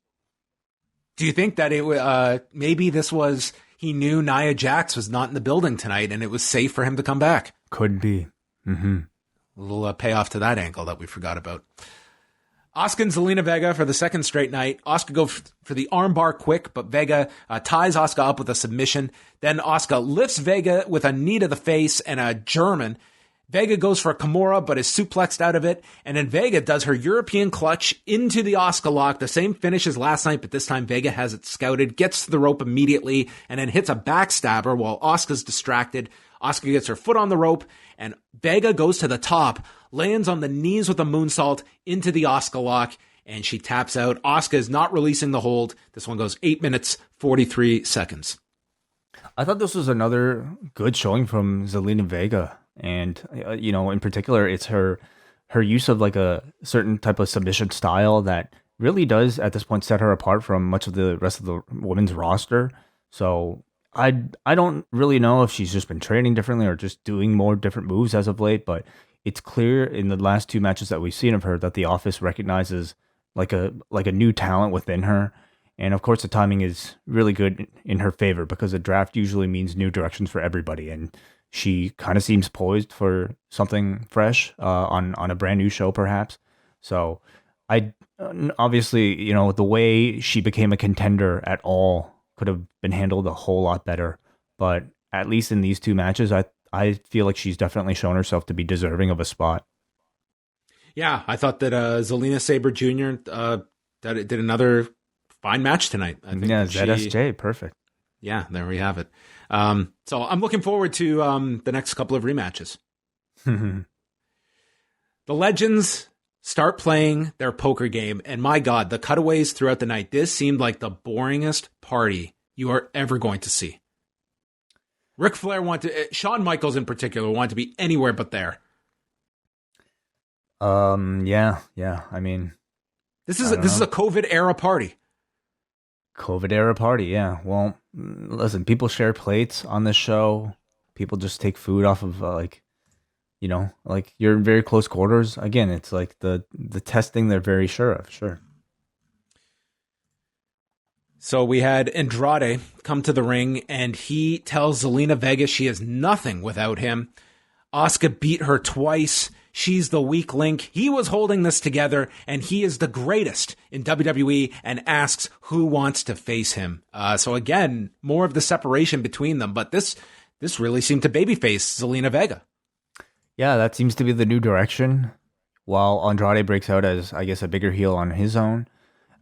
Do you think that maybe this was, he knew Nia Jax was not in the building tonight and it was safe for him to come back? Could be. Mm-hmm. A little payoff to that angle that we forgot about. Asuka and Zelina Vega for the second straight night. Asuka goes for the armbar quick, but Vega ties Asuka up with a submission. Then Asuka lifts Vega with a knee to the face and a German. Vega goes for a Kimura, but is suplexed out of it. And then Vega does her European clutch into the Asuka lock. The same finish as last night, but this time Vega has it scouted, gets to the rope immediately, and then hits a backstabber while Asuka's distracted. Asuka gets her foot on the rope, and Vega goes to the top, lands on the knees with a moonsault into the Asuka lock, and she taps out. Asuka is not releasing the hold. This one goes 8 minutes, 43 seconds. I thought this was another good showing from Zelina Vega. And, in particular, it's her use of like a certain type of submission style that really does at this point set her apart from much of the rest of the women's roster. So I don't really know if she's just been training differently or just doing more different moves as of late, but it's clear in the last 2 matches that we've seen of her that the office recognizes like a new talent within her. And of course, the timing is really good in her favor because a draft usually means new directions for everybody. And she kind of seems poised for something fresh on a brand new show, perhaps. So I obviously, the way she became a contender at all could have been handled a whole lot better. But at least in these 2 matches, I feel like she's definitely shown herself to be deserving of a spot. Yeah, I thought that Zelina Sabre Jr. Did another fine match tonight. I think ZSJ, perfect. Yeah, there we have it. So I'm looking forward to the next couple of rematches. The Legends start playing their poker game, and my God, the cutaways throughout the night, this seemed like the boringest party you are ever going to see. Ric Flair Shawn Michaels in particular wanted to be anywhere but there. Yeah. I mean, this is a COVID era party. COVID era party, yeah. Well, listen, people share plates on this show. People just take food off of you're in very close quarters. Again, it's like the testing they're very sure of. Sure. So we had Andrade come to the ring, and he tells Zelina Vega she is nothing without him. Asuka beat her twice. She's the weak link. He was holding this together, and he is the greatest in WWE, and asks who wants to face him. So again, more of the separation between them, but this really seemed to babyface Zelina Vega. Yeah, that seems to be the new direction. While Andrade breaks out as, I guess, a bigger heel on his own.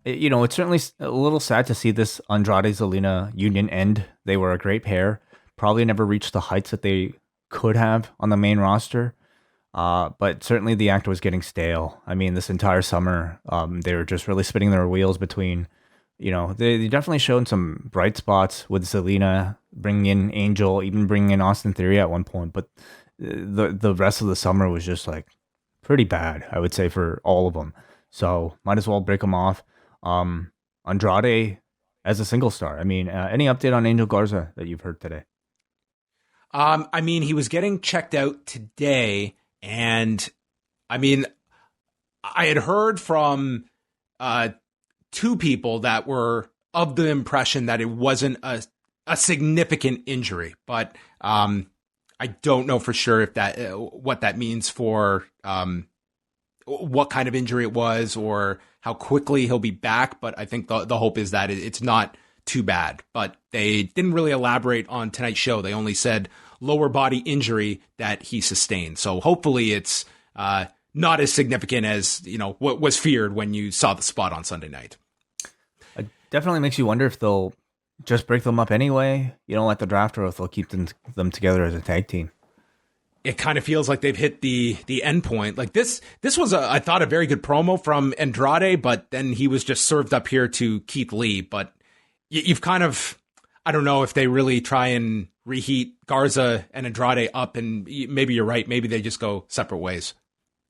It's certainly a little sad to see this Andrade-Zelina union end. They were a great pair. Probably never reached the heights that they could have on the main roster. But certainly the act was getting stale. I mean, this entire summer, they were just really spinning their wheels between, they definitely showed some bright spots with Zelina, bringing in Angel, even bringing in Austin Theory at one point. But the rest of the summer was just like pretty bad, I would say, for all of them. So might as well break them off. Andrade as a single star. I mean, any update on Angel Garza that you've heard today? I mean, he was getting checked out today, and I mean, I had heard from two people that were of the impression that it wasn't a significant injury, but I don't know for sure if that what that means for what kind of injury it was or how quickly he'll be back. But I think the hope is that it's not too bad. But they didn't really elaborate on tonight's show. They only said lower body injury that he sustained. So hopefully it's not as significant as what was feared when you saw the spot on Sunday night. It definitely makes you wonder if they'll just break them up anyway, at the draft, or if they'll keep them together as a tag team. It kind of feels like they've hit the end point. Like this was I thought a very good promo from Andrade, but then he was just served up here to Keith Lee. But you've kind of, I don't know if they really try and reheat Garza and Andrade up, and maybe you're right. Maybe they just go separate ways.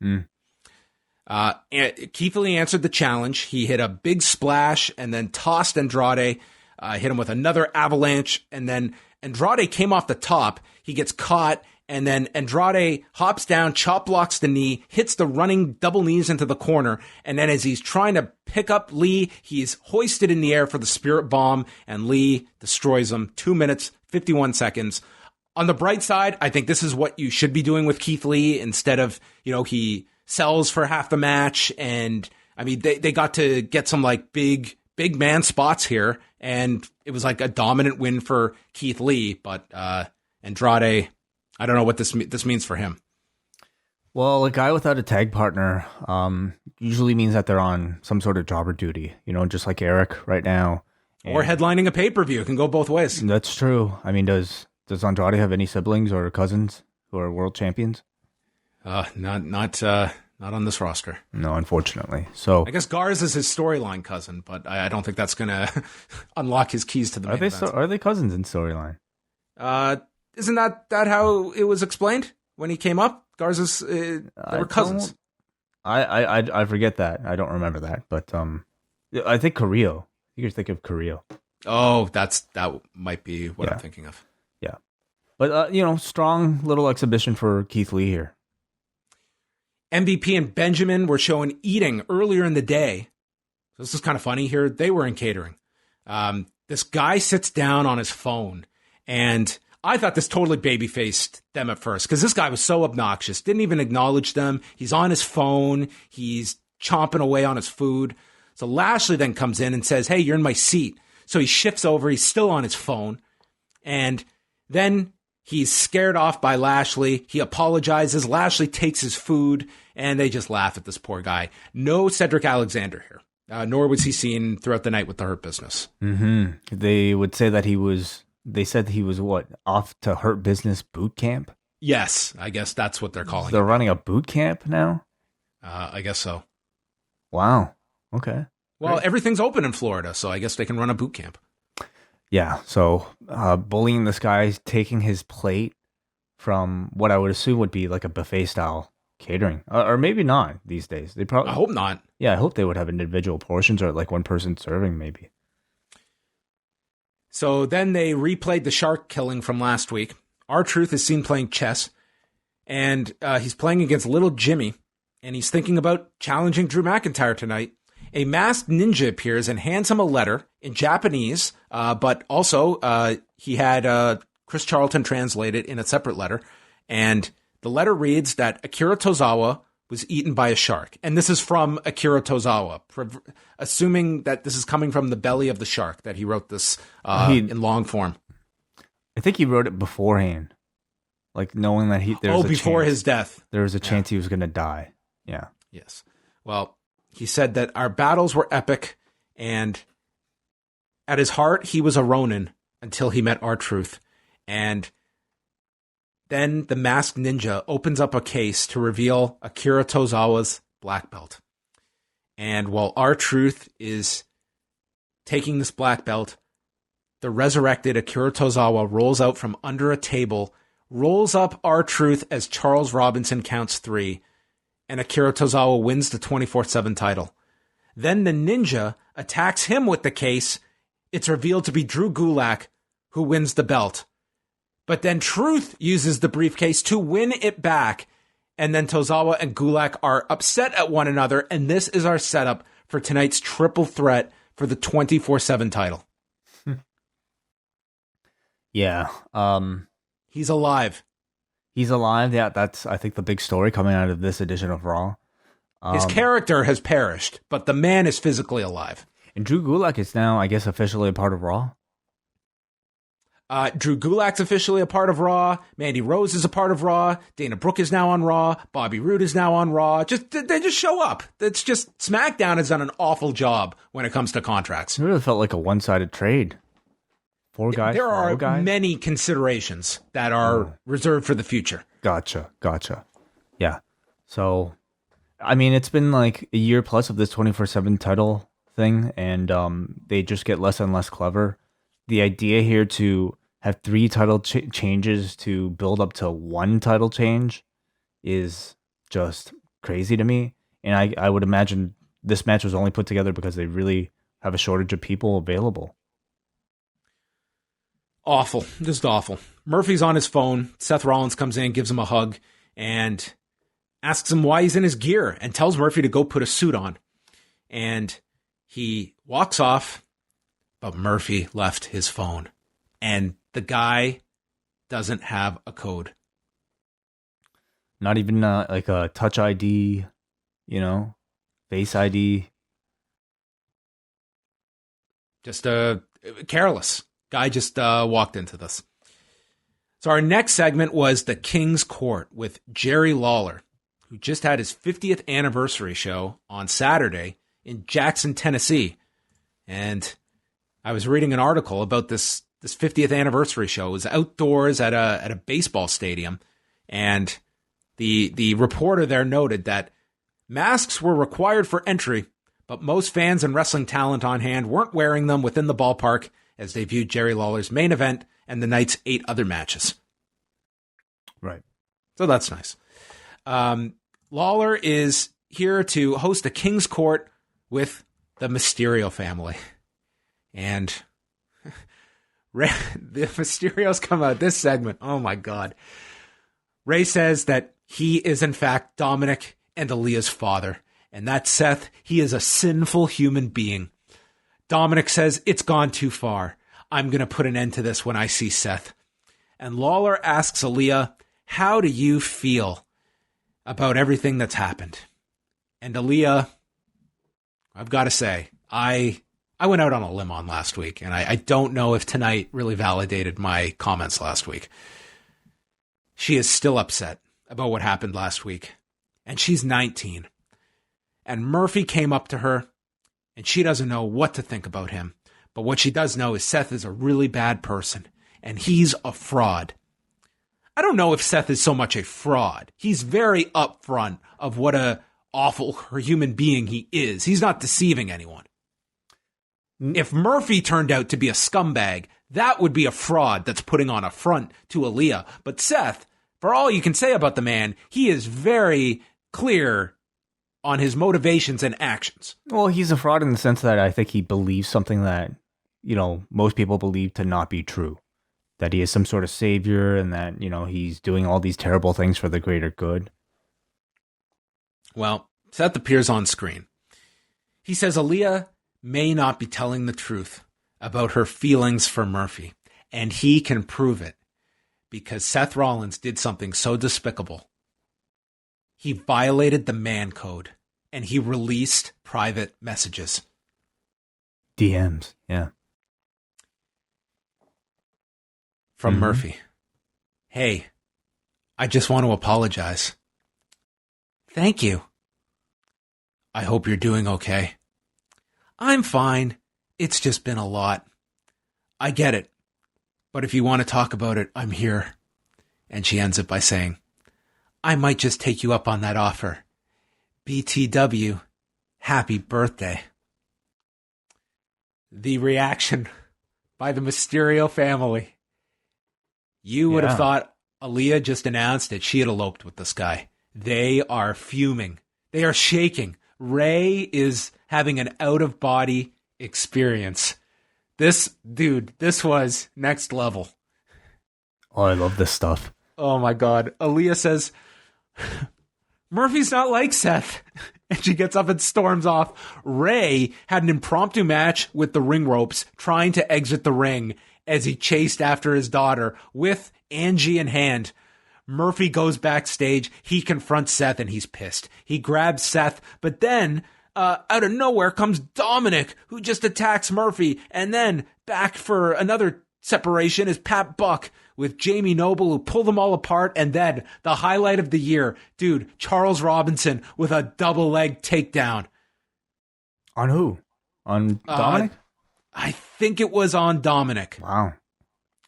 Keith Lee answered the challenge. He hit a big splash and then tossed Andrade, hit him with another avalanche, and then Andrade came off the top. He gets caught, and then Andrade hops down, chop blocks the knee, hits the running double knees into the corner, and then as he's trying to pick up Lee, he's hoisted in the air for the Spirit Bomb, and Lee destroys him. 2 minutes, 51 seconds. On the bright side, I think this is what you should be doing with Keith Lee instead of, he sells for half the match, and I mean, they got to get some like big man spots here, and it was like a dominant win for Keith Lee, but Andrade, I don't know what this means for him. Well, a guy without a tag partner usually means that they're on some sort of jobber duty, just like Eric right now. Or headlining a pay-per-view. It can go both ways. That's true. I mean, does Andrade have any siblings or cousins who are world champions? Not on this roster. No, unfortunately. So I guess Garza's his storyline cousin, but I don't think that's going to unlock his keys to the main event. Are they cousins in storyline? Isn't that how it was explained when he came up? Garza's they were cousins. I forget that. I don't remember that, but I think Carrillo. You could think of Carrillo. Oh, that might be what I'm thinking of. Yeah, but strong little exhibition for Keith Lee here. MVP and Benjamin were shown eating earlier in the day. So this is kind of funny here. They were in catering. This guy sits down on his phone, and I thought this totally baby-faced them at first because this guy was so obnoxious, didn't even acknowledge them. He's on his phone. He's chomping away on his food. So Lashley then comes in and says, "Hey, you're in my seat." So he shifts over. He's still on his phone. And then he's scared off by Lashley. He apologizes. Lashley takes his food and they just laugh at this poor guy. No Cedric Alexander here, nor was he seen throughout the night with the Hurt Business. Mm-hmm. They would say that they said he was off to Hurt Business boot camp? Yes, I guess that's what they're calling it. They're running a boot camp now? I guess so. Wow. Okay. Well, Great. Everything's open in Florida, so I guess they can run a boot camp. Yeah, so bullying this guy, taking his plate from what I would assume would be like a buffet style catering, or maybe not these days. They probably. I hope not. Yeah, I hope they would have individual portions or like one person serving, maybe. So then they replayed the shark killing from last week. R-Truth is seen playing chess, and he's playing against little Jimmy, and he's thinking about challenging Drew McIntyre tonight. A masked ninja appears and hands him a letter in Japanese, but also he had Chris Charlton translate it in a separate letter. And the letter reads that Akira Tozawa was eaten by a shark. And this is from Akira Tozawa, assuming that this is coming from the belly of the shark, that he wrote this in long form. I think he wrote it beforehand, like knowing that before his death. There was a chance he was going to die. Yeah. Yes. Well, he said that our battles were epic, and at his heart, he was a Ronin until he met R-Truth. And then the masked ninja opens up a case to reveal Akira Tozawa's black belt. And while R-Truth is taking this black belt, the resurrected Akira Tozawa rolls out from under a table, rolls up R-Truth as Charles Robinson counts 3, and Akira Tozawa wins the 24/7 title. Then the ninja attacks him with the case. It's revealed to be Drew Gulak, who wins the belt. But then Truth uses the briefcase to win it back. And then Tozawa and Gulak are upset at one another. And this is our setup for tonight's triple threat for the 24/7 title. Yeah. He's alive. He's alive. Yeah, that's, I think, the big story coming out of this edition of Raw. His character has perished, but the man is physically alive. And Drew Gulak is now, I guess, officially a part of Raw. Drew Gulak's officially a part of Raw. Mandy Rose is a part of Raw. Dana Brooke is now on Raw. Bobby Roode is now on Raw. They just show up. It's just SmackDown has done an awful job when it comes to contracts. It really felt like a one-sided trade. 4 guys. There are many considerations that are reserved for the future. Gotcha. Yeah. So, I mean, it's been like a year plus of this 24/7 title thing, and they just get less and less clever. The idea here to have 3 title changes to build up to 1 title change is just crazy to me. And I would imagine this match was only put together because they really have a shortage of people available. Awful. Just awful. Murphy's on his phone. Seth Rollins comes in, gives him a hug, and asks him why he's in his gear and tells Murphy to go put a suit on. And he walks off, but Murphy left his phone. And the guy doesn't have a code. Not even like a touch ID, face ID. Just careless. Guy just walked into this. So our next segment was the King's Court with Jerry Lawler, who just had his 50th anniversary show on Saturday in Jackson, Tennessee. And I was reading an article about this 50th anniversary show. It was outdoors at a baseball stadium. And the reporter there noted that masks were required for entry, but most fans and wrestling talent on hand weren't wearing them within the ballpark as they viewed Jerry Lawler's main event and the night's 8 other matches. Right. So that's nice. Lawler is here to host a King's Court with the Mysterio family. And the Mysterios come out this segment. Oh, my God. Ray says that he is, in fact, Dominic and Aaliyah's father. And that Seth, he is a sinful human being. Dominic says, it's gone too far. I'm going to put an end to this when I see Seth. And Lawler asks Aaliyah, how do you feel about everything that's happened? And Aaliyah, I've got to say, I went out on a limb on last week, and I don't know if tonight really validated my comments last week. She is still upset about what happened last week. and she's 19. And Murphy came up to her, and she doesn't know what to think about him. But what she does know is Seth is a really bad person, and he's a fraud. I don't know if Seth is so much a fraud. He's very upfront of what a awful human being he is. He's not deceiving anyone. If Murphy turned out to be a scumbag, that would be a fraud that's putting on a front to Aaliyah. But Seth, for all you can say about the man, he is very clear on his motivations and actions. Well, he's a fraud in the sense that I think he believes something that, most people believe to not be true. That he is some sort of savior and that, he's doing all these terrible things for the greater good. Well, Seth appears on screen. He says Aaliyah may not be telling the truth about her feelings for Murphy, and he can prove it because Seth Rollins did something so despicable. He violated the man code, and he released private messages. DMs, yeah. From Murphy. Hey, I just want to apologize. Thank you. I hope you're doing okay. I'm fine. It's just been a lot. I get it. But if you want to talk about it, I'm here. And she ends it by saying, I might just take you up on that offer. BTW, happy birthday. The reaction by the Mysterio family. You would have thought Aaliyah just announced that she had eloped with this guy. They are fuming. They are shaking. Ray is having an out-of-body experience. This was next level. Oh, I love this stuff. Oh my God. Aaliyah says, Murphy's not like Seth. And she gets up and storms off. Ray had an impromptu match with the ring ropes trying to exit the ring as he chased after his daughter with Angie in hand. Murphy goes backstage. He confronts Seth and he's pissed. He grabs Seth, but then out of nowhere comes Dominic, who just attacks Murphy. And then back for another separation is Pat Buck with Jamie Noble, who pull them all apart. And then the highlight of the year, dude, Charles Robinson with a double leg takedown. On who? On Dominic? I think it was on Dominic. Wow.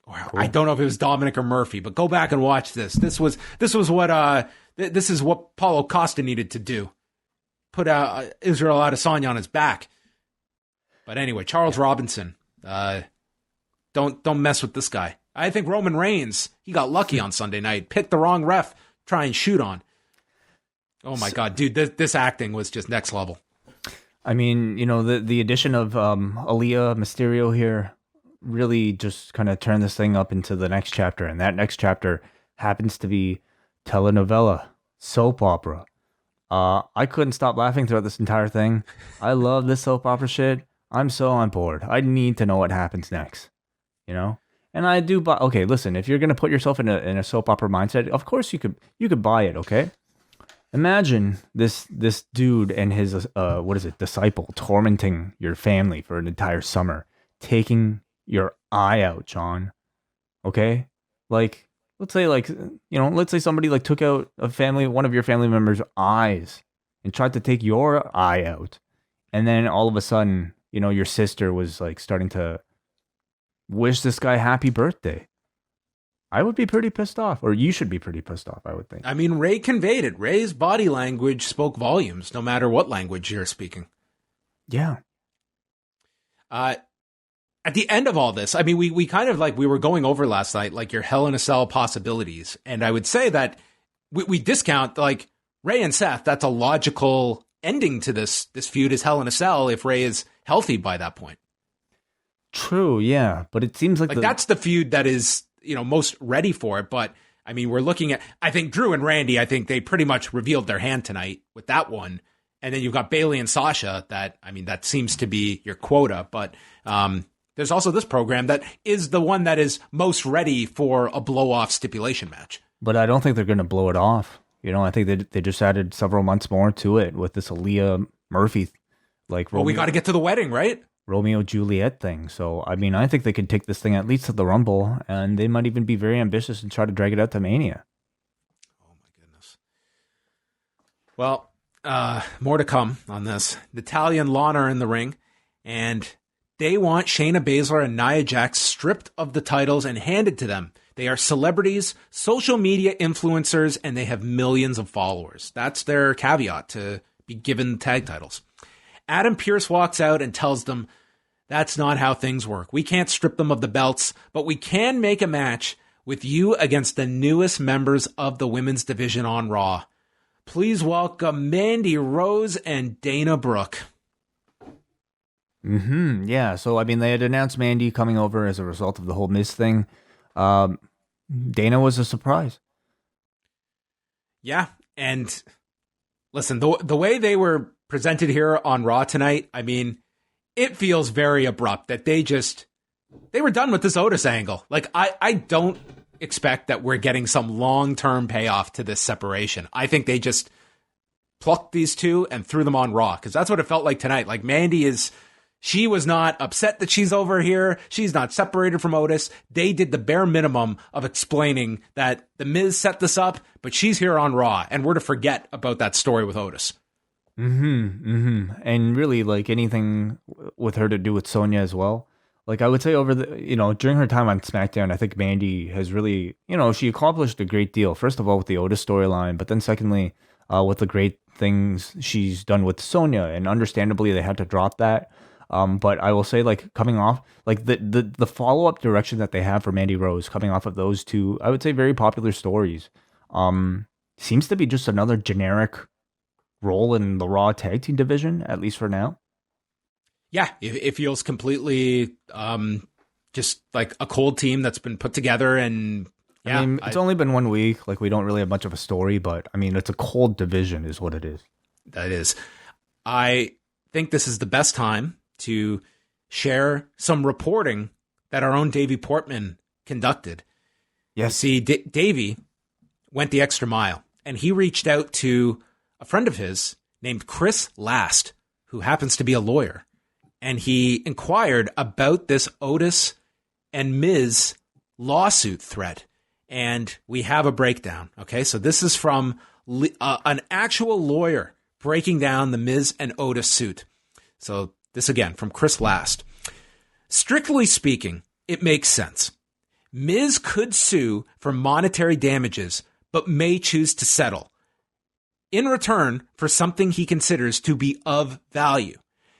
Cool. I don't know if it was Dominic or Murphy, but go back and watch this. This is what Paulo Costa needed to do. Put Israel Adesanya on his back. But anyway, Charles Robinson, don't mess with this guy. I think Roman Reigns, he got lucky on Sunday night, picked the wrong ref, try and shoot on. Oh my God, dude, this acting was just next level. I mean, the addition of Aaliyah Mysterio here really just kind of turned this thing up into the next chapter. And that next chapter happens to be telenovela, soap opera. I couldn't stop laughing throughout this entire thing. I love this soap opera shit. I'm so on board. I need to know what happens next, And I do buy. Okay, listen, if you're going to put yourself in a soap opera mindset, of course you could buy it, okay? Imagine this dude and his disciple tormenting your family for an entire summer, taking your eye out, John. Okay? Like, let's say somebody took out one of your family members' eyes and tried to take your eye out. And then all of a sudden, your sister was starting to wish this guy happy birthday. I would be pretty pissed off, or you should be pretty pissed off, I would think. I mean, Ray conveyed it. Ray's body language spoke volumes, no matter what language you're speaking. Yeah. At the end of all this, I mean, we kind of we were going over last night, your Hell in a Cell possibilities. And I would say that we discount, Ray and Seth, that's a logical ending to this feud is Hell in a Cell if Ray is healthy by that point. True, yeah. But it seems that's the feud that is most ready for it. But I mean, we're looking at, I think Drew and Randy, I think they pretty much revealed their hand tonight with that one. And then you've got Bayley and Sasha that seems to be your quota. But there's also this program that is the one that is most ready for a blow off stipulation match. But I don't think they're going to blow it off. I think they just added several months more to it with this Aaliyah Murphy, well, we got to get to the wedding, right? Romeo Juliet thing. So, I mean, I think they could take this thing at least to the Rumble, and they might even be very ambitious and try to drag it out to Mania. Oh, my goodness. Well, more to come on this. Natalya and Lana are in the ring, and they want Shayna Baszler and Nia Jax stripped of the titles and handed to them. They are celebrities, social media influencers, and they have millions of followers. That's their caveat to be given tag titles. Adam Pearce walks out and tells them that's not how things work. We can't strip them of the belts, but we can make a match with you against the newest members of the women's division on Raw. Please welcome Mandy Rose and Dana Brooke. Yeah, so, I mean, they had announced Mandy coming over as a result of the whole Miz thing. Dana was a surprise. Yeah, and listen, the way they were presented here on Raw tonight, I mean, it feels very abrupt that they were done with this Otis angle. Like, I don't expect that we're getting some long-term payoff to this separation. I think they just plucked these two and threw them on Raw, because that's what it felt like tonight. Like, she was not upset that she's over here. She's not separated from Otis. They did the bare minimum of explaining that the Miz set this up, but she's here on Raw, and we're to forget about that story with Otis. And really, like, anything with her to do with Sonya as well. Like, I would say during her time on SmackDown, I think Mandy has really, she accomplished a great deal. First of all, with the Otis storyline, but then secondly, with the great things she's done with Sonya, and understandably they had to drop that. But I will say, like, coming off, like, the follow-up direction that they have for Mandy Rose coming off of those two, I would say very popular stories, seems to be just another generic role in the Raw tag team division, at least for now. Yeah, it feels completely just like a cold team that's been put together. And yeah, I mean, it's only been 1 week. Like, we don't really have much of a story, but I mean, it's a cold division is what it is. That is. I think this is the best time to share some reporting that our own Davey Portman conducted. Yes. You see, Davey went the extra mile, and he reached out to a friend of his named Chris Last, who happens to be a lawyer. And he inquired about this Otis and Miz lawsuit threat. And we have a breakdown. Okay, so this is from an actual lawyer breaking down the Miz and Otis suit. So this again from Chris Last. Strictly speaking, it makes sense. Miz could sue for monetary damages, but may choose to settle in return for something he considers to be of value.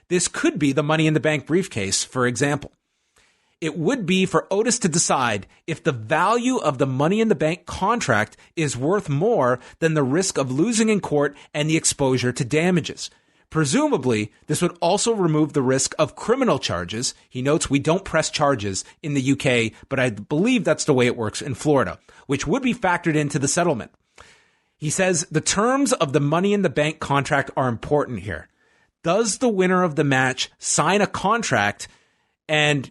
This could be the Money in the Bank briefcase, for example. It would be for Otis to decide if the value of the Money in the Bank contract is worth more than the risk of losing in court and the exposure to damages. Presumably, this would also remove the risk of criminal charges. He notes we don't press charges in the UK, but I believe that's the way it works in Florida, which would be factored into the settlement. He says the terms of the Money in the Bank contract are important here. Does the winner of the match sign a contract and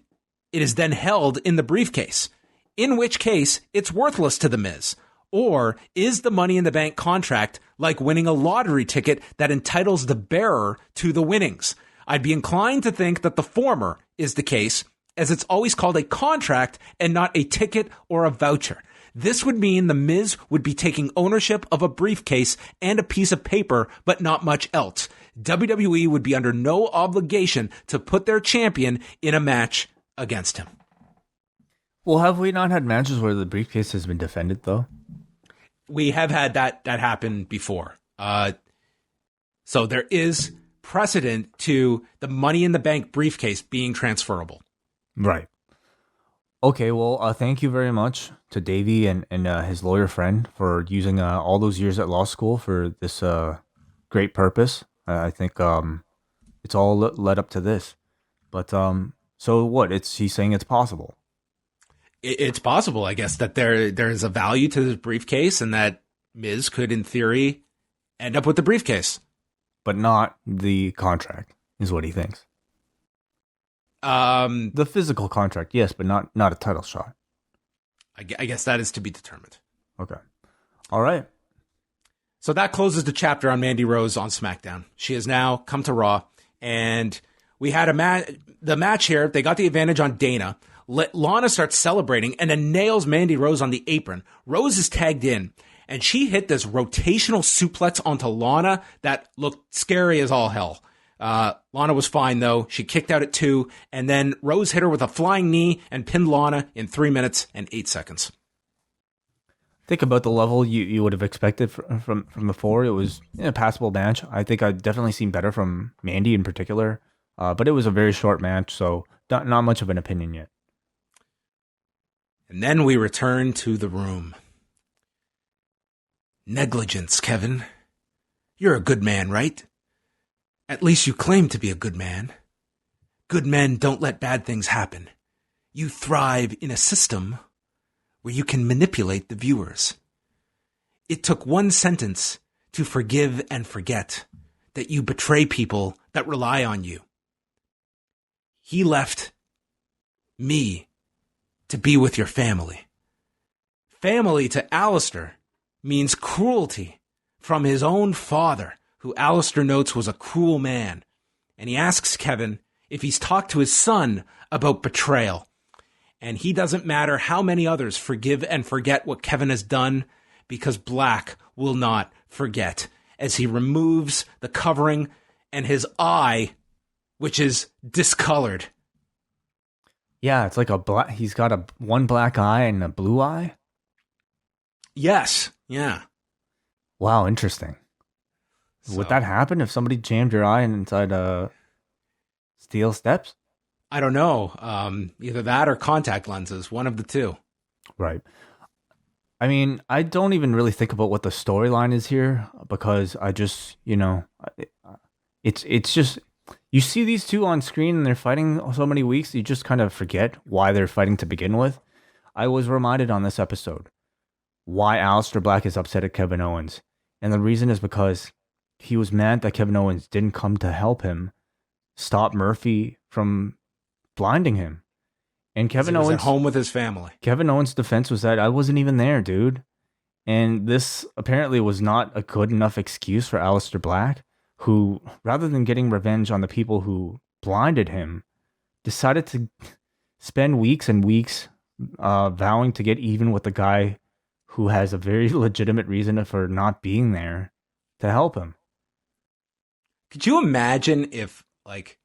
it is then held in the briefcase? In which case, it's worthless to the Miz. Or is the Money in the Bank contract like winning a lottery ticket that entitles the bearer to the winnings? I'd be inclined to think that the former is the case, as it's always called a contract and not a ticket or a voucher. This would mean the Miz would be taking ownership of a briefcase and a piece of paper, but not much else. WWE would be under no obligation to put their champion in a match against him. Well, have we not had matches where the briefcase has been defended, though? We have had that happen before. So there is precedent to the Money in the Bank briefcase being transferable. Right. Okay, well, thank you very much to Davey and his lawyer friend for using all those years at law school for this great purpose. I think it's all led up to this. But so what? He's saying it's possible. It's possible, I guess, that there is a value to this briefcase and that Miz could, in theory, end up with the briefcase. But not the contract, is what he thinks. The physical contract, yes, but not a title shot. I guess that is to be determined. Okay. All right. So that closes the chapter on Mandy Rose on SmackDown. She has now come to Raw, and we had the match here. They got the advantage on Dana. Lana starts celebrating and then nails Mandy Rose on the apron. Rose is tagged in, and she hit this rotational suplex onto Lana that looked scary as all hell. Lana was fine, though. She kicked out at 2, and then Rose hit her with a flying knee and pinned Lana in 3 minutes and 8 seconds. Think about the level you would have expected from the 4. It was a passable match. I think I've definitely seen better from Mandy in particular, but it was a very short match, so not much of an opinion yet. And then we return to the room. Negligence, Kevin. You're a good man, right? At least you claim to be a good man. Good men don't let bad things happen. You thrive in a system where you can manipulate the viewers. It took one sentence to forgive and forget that you betray people that rely on you. He left me to be with your family. Family to Alistair means cruelty from his own father, who Alistair notes was a cruel man. And he asks Kevin if he's talked to his son about betrayal. And he doesn't matter how many others forgive and forget what Kevin has done, because Black will not forget, as he removes the covering and his eye, which is discolored. Yeah, it's like he's got one black eye and a blue eye. Yes, yeah. Wow, interesting. So, would that happen if somebody jammed your eye inside steel steps? I don't know. Either that or contact lenses, one of the two. Right. I mean, I don't even really think about what the storyline is here, because I just, it's just, you see these two on screen and they're fighting so many weeks, you just kind of forget why they're fighting to begin with. I was reminded on this episode why Aleister Black is upset at Kevin Owens. And the reason is because he was mad that Kevin Owens didn't come to help him stop Murphy from blinding him. And Kevin Owens at home with his family. Kevin Owens' defense was that I wasn't even there, dude. And this apparently was not a good enough excuse for Aleister Black, who, rather than getting revenge on the people who blinded him, decided to spend weeks and weeks vowing to get even with the guy who has a very legitimate reason for not being there to help him. Could you imagine if, like,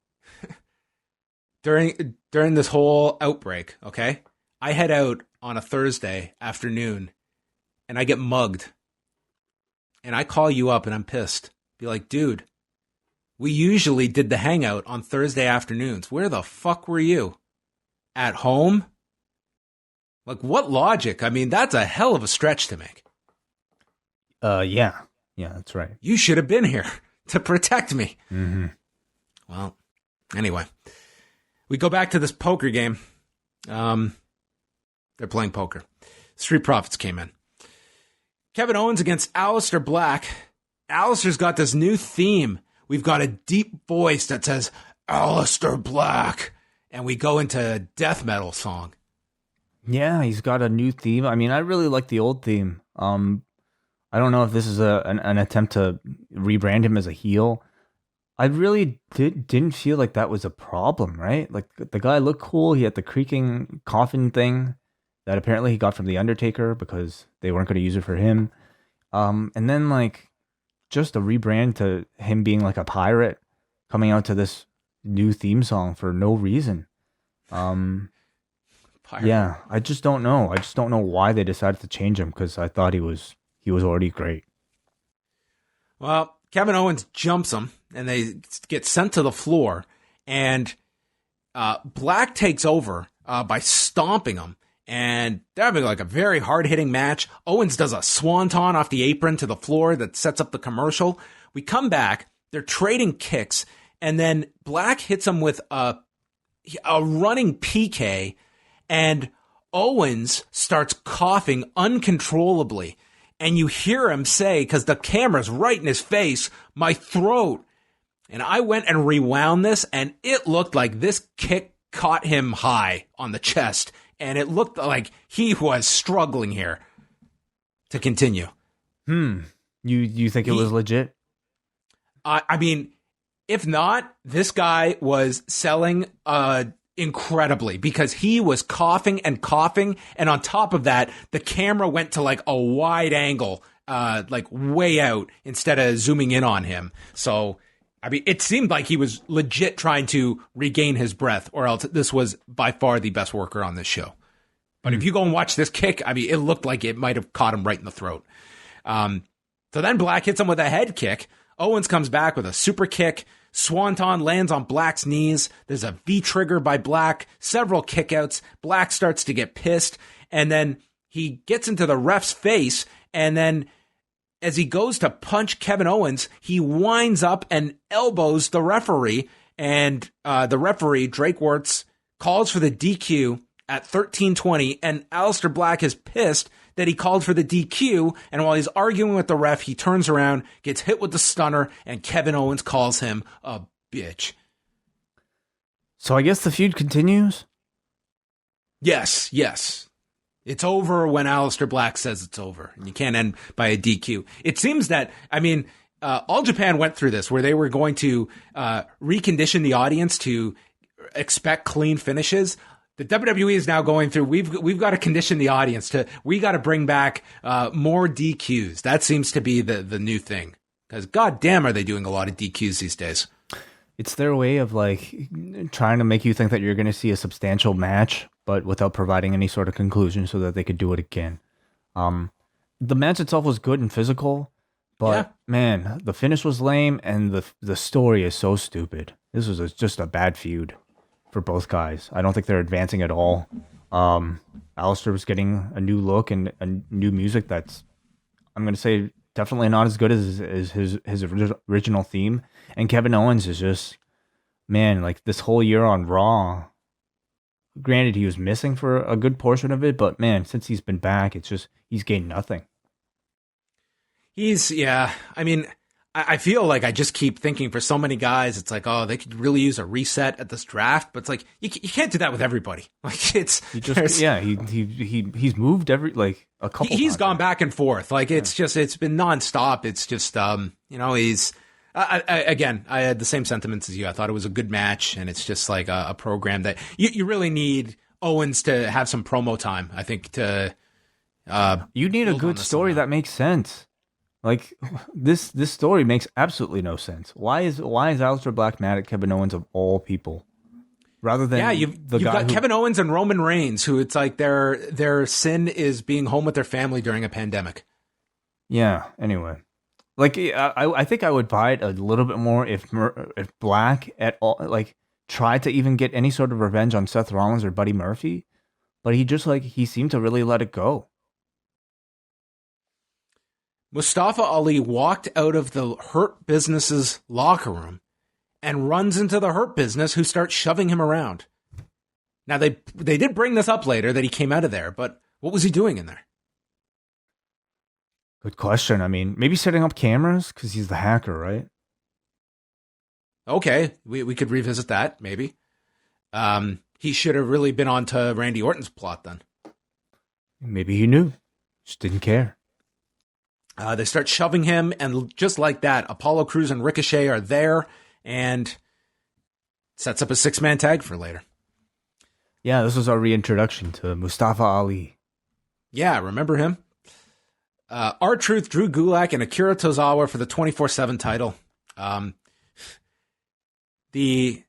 during this whole outbreak, okay, I head out on a Thursday afternoon and I get mugged, and I call you up and I'm pissed. Be like, dude, we usually did the hangout on Thursday afternoons. Where the fuck were you? At home? Like, what logic? I mean, that's a hell of a stretch to make. Yeah, that's right. You should have been here to protect me. Mm-hmm. Well, anyway, we go back to this poker game. They're playing poker. Street Profits came in. Kevin Owens against Aleister Black. Aleister's got this new theme. We've got a deep voice that says, Aleister Black. And we go into a death metal song. Yeah, he's got a new theme. I mean, I really like the old theme. I don't know if this is an attempt to rebrand him as a heel. I really didn't feel like that was a problem, right? Like, the guy looked cool. He had the creaking coffin thing that apparently he got from The Undertaker because they weren't going to use it for him. And then, like, just a rebrand to him being like a pirate coming out to this new theme song for no reason. Yeah, I just don't know. I just don't know why they decided to change him, because I thought he was already great. Well, Kevin Owens jumps him, and they get sent to the floor, and Black takes over by stomping him, and they're having like a very hard-hitting match. Owens does a swanton off the apron to the floor that sets up the commercial. We come back, they're trading kicks, and then Black hits him with a running PK, and Owens starts coughing uncontrollably. And you hear him say, because the camera's right in his face, my throat. And I went and rewound this, and it looked like this kick caught him high on the chest. And it looked like he was struggling here to continue. You think it was legit? I mean, if not, this guy was selling incredibly, because he was coughing and coughing, and on top of that, the camera went to like a wide angle like way out instead of zooming in on him. So, I mean, it seemed like he was legit trying to regain his breath, or else this was by far the best worker on this show. But if you go and watch this kick, I mean, it looked like it might have caught him right in the throat. So then Black hits him with a head kick. Owens comes back with a super kick. Swanton lands on Black's knees. There's a V-trigger by Black, several kickouts. Black starts to get pissed, and then he gets into the ref's face, and then as he goes to punch Kevin Owens, he winds up and elbows the referee, and the referee, Drake Wirtz, calls for the DQ at 13:20, and Aleister Black is pissed that he called for the DQ, and while he's arguing with the ref, he turns around, gets hit with the stunner, and Kevin Owens calls him a bitch. So I guess the feud continues? Yes. It's over when Aleister Black says it's over, and you can't end by a DQ. It seems that, I mean, All Japan went through this, where they were going to recondition the audience to expect clean finishes. The WWE is now going through, we've got to condition the audience we got to bring back more DQs. That seems to be the new thing. Because goddamn are they doing a lot of DQs these days. It's their way of like trying to make you think that you're going to see a substantial match, but without providing any sort of conclusion so that they could do it again. The match itself was good and physical, but man, the finish was lame and the story is so stupid. This was just a bad feud for both guys. I don't think they're advancing at all. Aleister was getting a new look and a new music that's, I'm going to say, definitely not as good as his original theme. And Kevin Owens is just, man, like this whole year on Raw, granted he was missing for a good portion of it, but man, since he's been back, it's just, he's gained nothing. I mean, I feel like I just keep thinking for so many guys, it's like, oh, they could really use a reset at this draft, but it's like you can't do that with everybody. Like it's he's moved a couple. He's gone back and forth. Like it's been nonstop. It's just he's again. I had the same sentiments as you. I thought it was a good match, and it's just like a program that you really need Owens to have some promo time. I think to you need a good story that makes sense. Like this story makes absolutely no sense. Why is Aleister Black mad at Kevin Owens of all people, rather than you've got Kevin Owens and Roman Reigns, who it's like their sin is being home with their family during a pandemic. Yeah. Anyway, like I think I would buy it a little bit more if Black at all like tried to even get any sort of revenge on Seth Rollins or Buddy Murphy, but he seemed to really let it go. Mustafa Ali walked out of the Hurt Business's locker room and runs into the Hurt Business, who starts shoving him around. Now, they did bring this up later that he came out of there, but what was he doing in there? Good question. I mean, maybe setting up cameras because he's the hacker, right? Okay, we could revisit that, maybe. He should have really been on to Randy Orton's plot then. Maybe he knew, just didn't care. They start shoving him, and just like that, Apollo Crews and Ricochet are there, and sets up a 6-man tag for later. Yeah, this was our reintroduction to Mustafa Ali. Yeah, remember him? R-Truth, Drew Gulak, and Akira Tozawa for the 24/7 title. The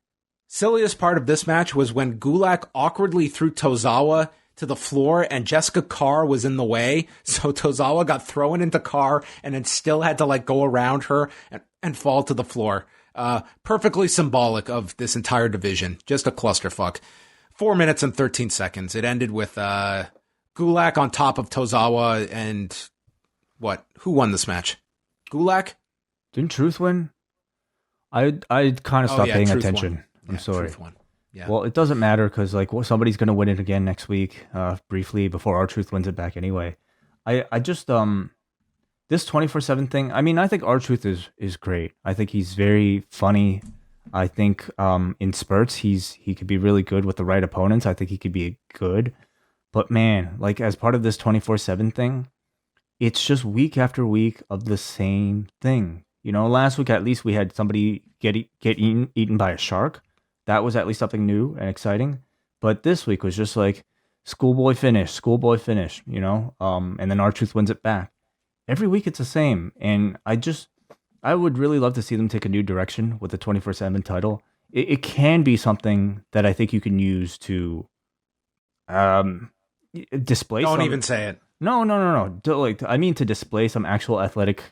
silliest part of this match was when Gulak awkwardly threw Tozawa to the floor, and Jessica Carr was in the way, so Tozawa got thrown into Carr and then still had to go around her and fall to the floor. Perfectly symbolic of this entire division. Just a clusterfuck. 4 minutes and 13 seconds. It ended with Gulak on top of Tozawa, and what? Who won this match? Gulak? Didn't Truth win? I kind of stopped paying attention. I'm sorry. Truth won. Yeah. Well, it doesn't matter because somebody's going to win it again next week, briefly before R-Truth wins it back anyway. I just this 24/7 thing. I mean, I think R-Truth is great. I think he's very funny. I think in spurts he could be really good with the right opponents. I think he could be good. But man, as part of this 24/7 thing, it's just week after week of the same thing. Last week at least we had somebody get eaten by a shark. That was at least something new and exciting. But this week was just schoolboy finish, and then R-Truth wins it back. every week it's the same. And I would really love to see them take a new direction with the 24/7 title. It can be something that I think you can use to um display. Don't even say it. No. I mean to display some actual athletic,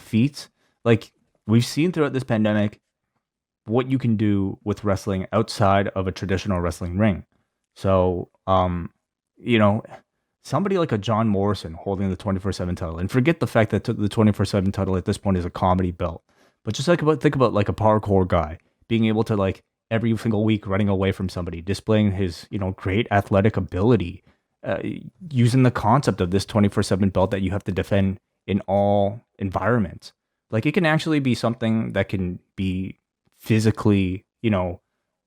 feats. Like we've seen throughout this pandemic what you can do with wrestling outside of a traditional wrestling ring. So, somebody like a John Morrison holding the 24/7 title, and forget the fact that the 24/7 title at this point is a comedy belt, but just think about like a parkour guy being able to like every single week running away from somebody, displaying his great athletic ability, using the concept of this 24/7 belt that you have to defend in all environments. Like it can actually be something that can be physically,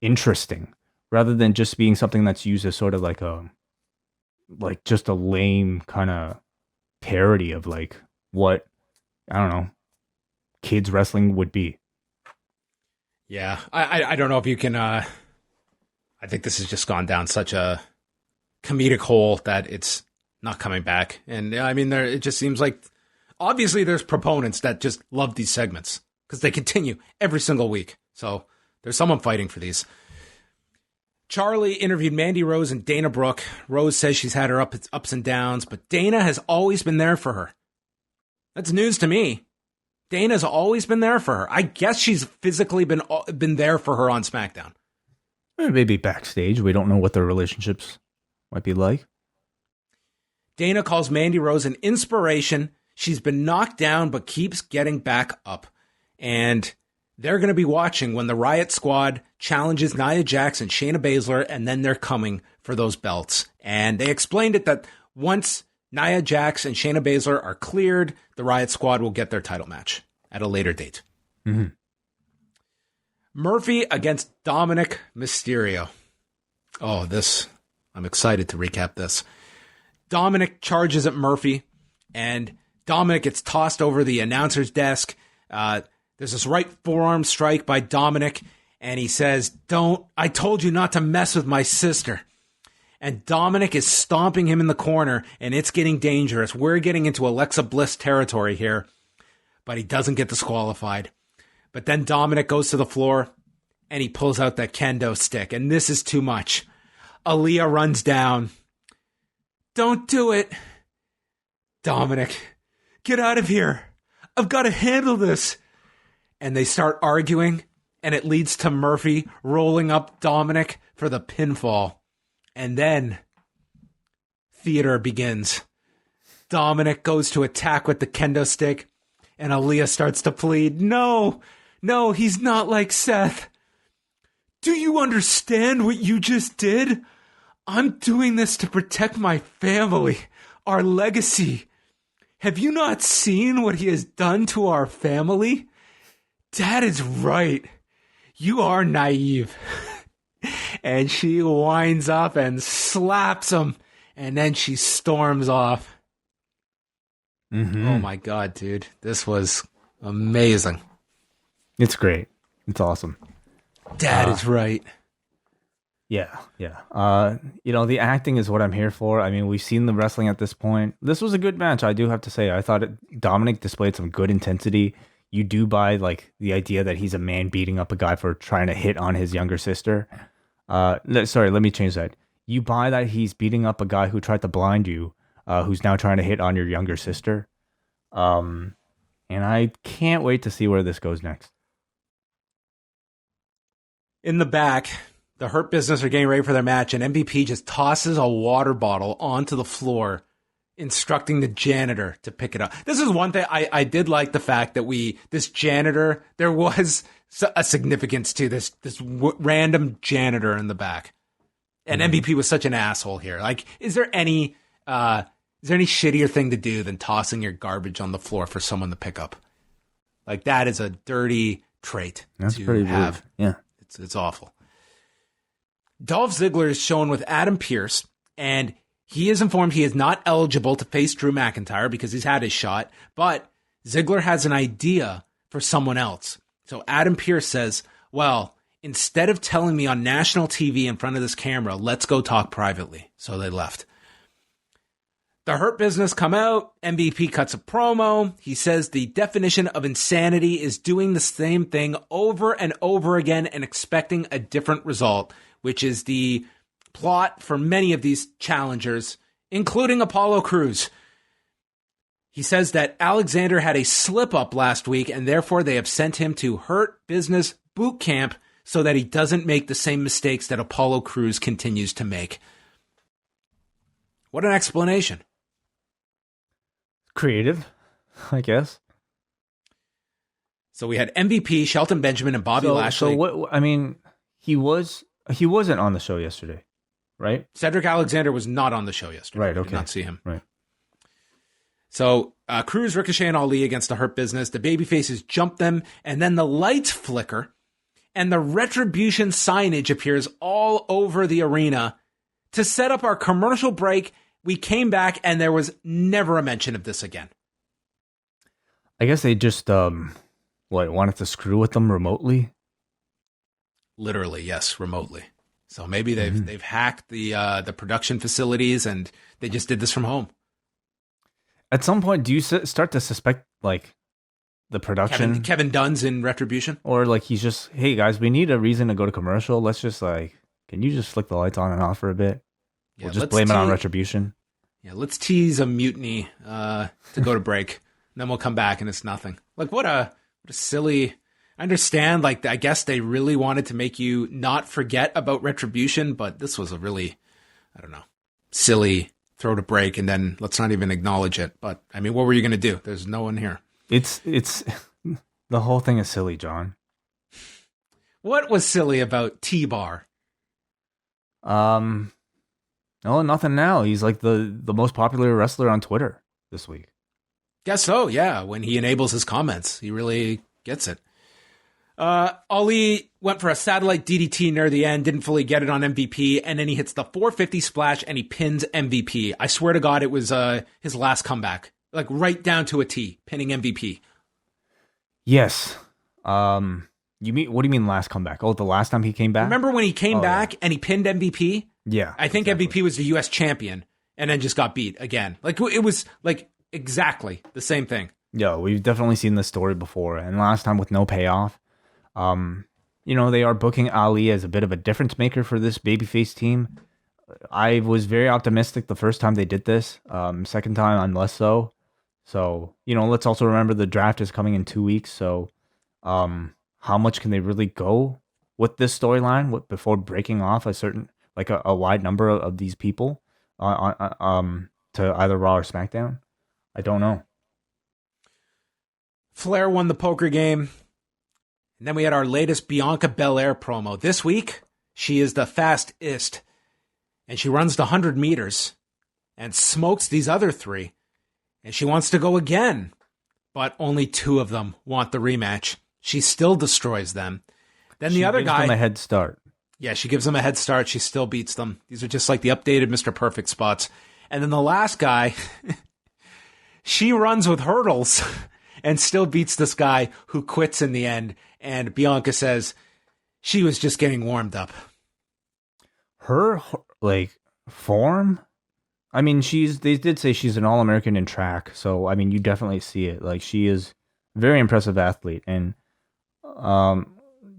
interesting rather than just being something that's used as sort of like just a lame kind of parody of like what, I don't know, kids wrestling would be. Yeah, I don't know if you can. I think this has just gone down such a comedic hole that it's not coming back. And I mean, it just seems like obviously there's proponents that just love these segments because they continue every single week. So there's someone fighting for these. Charlie interviewed Mandy Rose and Dana Brooke. Rose says she's had her ups and downs, but Dana has always been there for her. That's news to me. Dana's always been there for her. I guess she's physically been there for her on SmackDown. Maybe backstage. We don't know what their relationships might be like. Dana calls Mandy Rose an inspiration. She's been knocked down but keeps getting back up. And they're going to be watching when the Riot Squad challenges Nia Jax and Shayna Baszler, and then they're coming for those belts. And they explained it that once Nia Jax and Shayna Baszler are cleared, the Riot Squad will get their title match at a later date. Mm-hmm. Murphy against Dominic Mysterio. Oh, I'm excited to recap this. Dominic charges at Murphy, and Dominic gets tossed over the announcer's desk. There's this right forearm strike by Dominic, and he says, I told you not to mess with my sister. And Dominic is stomping him in the corner, and it's getting dangerous. We're getting into Alexa Bliss territory here, but he doesn't get disqualified. But then Dominic goes to the floor, and he pulls out that kendo stick, and this is too much. Aaliyah runs down. Don't do it. Dominic, get out of here. I've got to handle this. And they start arguing, and it leads to Murphy rolling up Dominic for the pinfall. And then theater begins. Dominic goes to attack with the kendo stick, and Aaliyah starts to plead, No, he's not like Seth. Do you understand what you just did? I'm doing this to protect my family, our legacy. Have you not seen what he has done to our family? Dad is right. You are naive. And she winds up and slaps him, and then she storms off. Mm-hmm. Oh my God, dude. This was amazing. It's great. It's awesome. Dad is right. Yeah. The acting is what I'm here for. I mean, we've seen the wrestling at this point. This was a good match, I do have to say. I thought Dominic displayed some good intensity. You do buy like the idea that he's a man beating up a guy for trying to hit on his younger sister. Sorry, let me change that. You buy that he's beating up a guy who tried to blind you, who's now trying to hit on your younger sister. And I can't wait to see where this goes next. In the back, the Hurt Business are getting ready for their match, and MVP just tosses a water bottle onto the floor, instructing the janitor to pick it up. This is one thing I did like, the fact that this janitor, there was a significance to this random janitor in the back. And MVP was such an asshole here. Like, is there any shittier thing to do than tossing your garbage on the floor for someone to pick up? Like, that is a dirty trait to have. Rude. Yeah. It's awful. Dolph Ziggler is shown with Adam Pearce, and he is informed he is not eligible to face Drew McIntyre because he's had his shot, but Ziggler has an idea for someone else. So Adam Pearce says, well, instead of telling me on national TV in front of this camera, let's go talk privately. So they left. The Hurt Business come out. MVP cuts a promo. He says the definition of insanity is doing the same thing over and over again and expecting a different result, which is the plot for many of these challengers, including Apollo Crews. He says that Alexander had a slip-up last week, and therefore they have sent him to Hurt Business boot camp so that he doesn't make the same mistakes that Apollo Crews continues to make. What an explanation. Creative, I guess. So we had MVP, Shelton Benjamin, and Bobby Lashley. So what? I mean, he wasn't on the show yesterday, right? Cedric Alexander was not on the show yesterday. Right. Okay. Did not see him. Right. So Crews, Ricochet, and Ali against the Hurt Business. The babyfaces jump them, and then the lights flicker, and the Retribution signage appears all over the arena to set up our commercial break. We came back, and there was never a mention of this again. I guess they just wanted to screw with them remotely. Literally, yes, remotely. So maybe they've hacked the production facilities, and they just did this from home. At some point, do you start to suspect like the production? Kevin Dunn's in Retribution, or like he's just, hey guys, we need a reason to go to commercial. Let's just can you just flick the lights on and off for a bit? Yeah, we'll just blame it on Retribution. Yeah, let's tease a mutiny to go to break, and then we'll come back and it's nothing. Like what a silly. I understand. Like I guess they really wanted to make you not forget about Retribution, but this was a really, I don't know, silly throw to break, and then let's not even acknowledge it. But I mean, what were you going to do? There's no one here. It's the whole thing is silly, John. What was silly about T-Bar? No, nothing now. He's like the most popular wrestler on Twitter this week. Guess so, yeah. When he enables his comments, he really gets it. Ali went for a satellite DDT near the end, didn't fully get it on MVP, and then he hits the 450 splash and he pins MVP. I swear to God, it was his last comeback. Like right down to a T, pinning MVP. Yes. What do you mean last comeback? Oh, the last time he came back? Remember when he came back and he pinned MVP? Yeah. I think exactly. MVP was the US champion and then just got beat again. Like it was like exactly the same thing. Yeah, we've definitely seen this story before, and last time with no payoff. They are booking Ali as a bit of a difference maker for this babyface team. I was very optimistic the first time they did this. Second time, I'm less so. So, let's also remember the draft is coming in 2 weeks. So, how much can they really go with this storyline before breaking off a certain, like a wide number of these people to either Raw or SmackDown? I don't know. Flair won the poker game. And then we had our latest Bianca Belair promo. This week, she is the fastest. And she runs the 100 meters and smokes these other three. And she wants to go again. But only 2 of them want the rematch. She still destroys them. Then the other guy... She gives them a head start. Yeah, she gives them a head start. She still beats them. These are just like the updated Mr. Perfect spots. And then the last guy, she runs with hurdles and still beats this guy who quits in the end. And Bianca says she was just getting warmed up. Her, form? I mean, they did say she's an All-American in track. So, I mean, you definitely see it. Like, she is a very impressive athlete. And,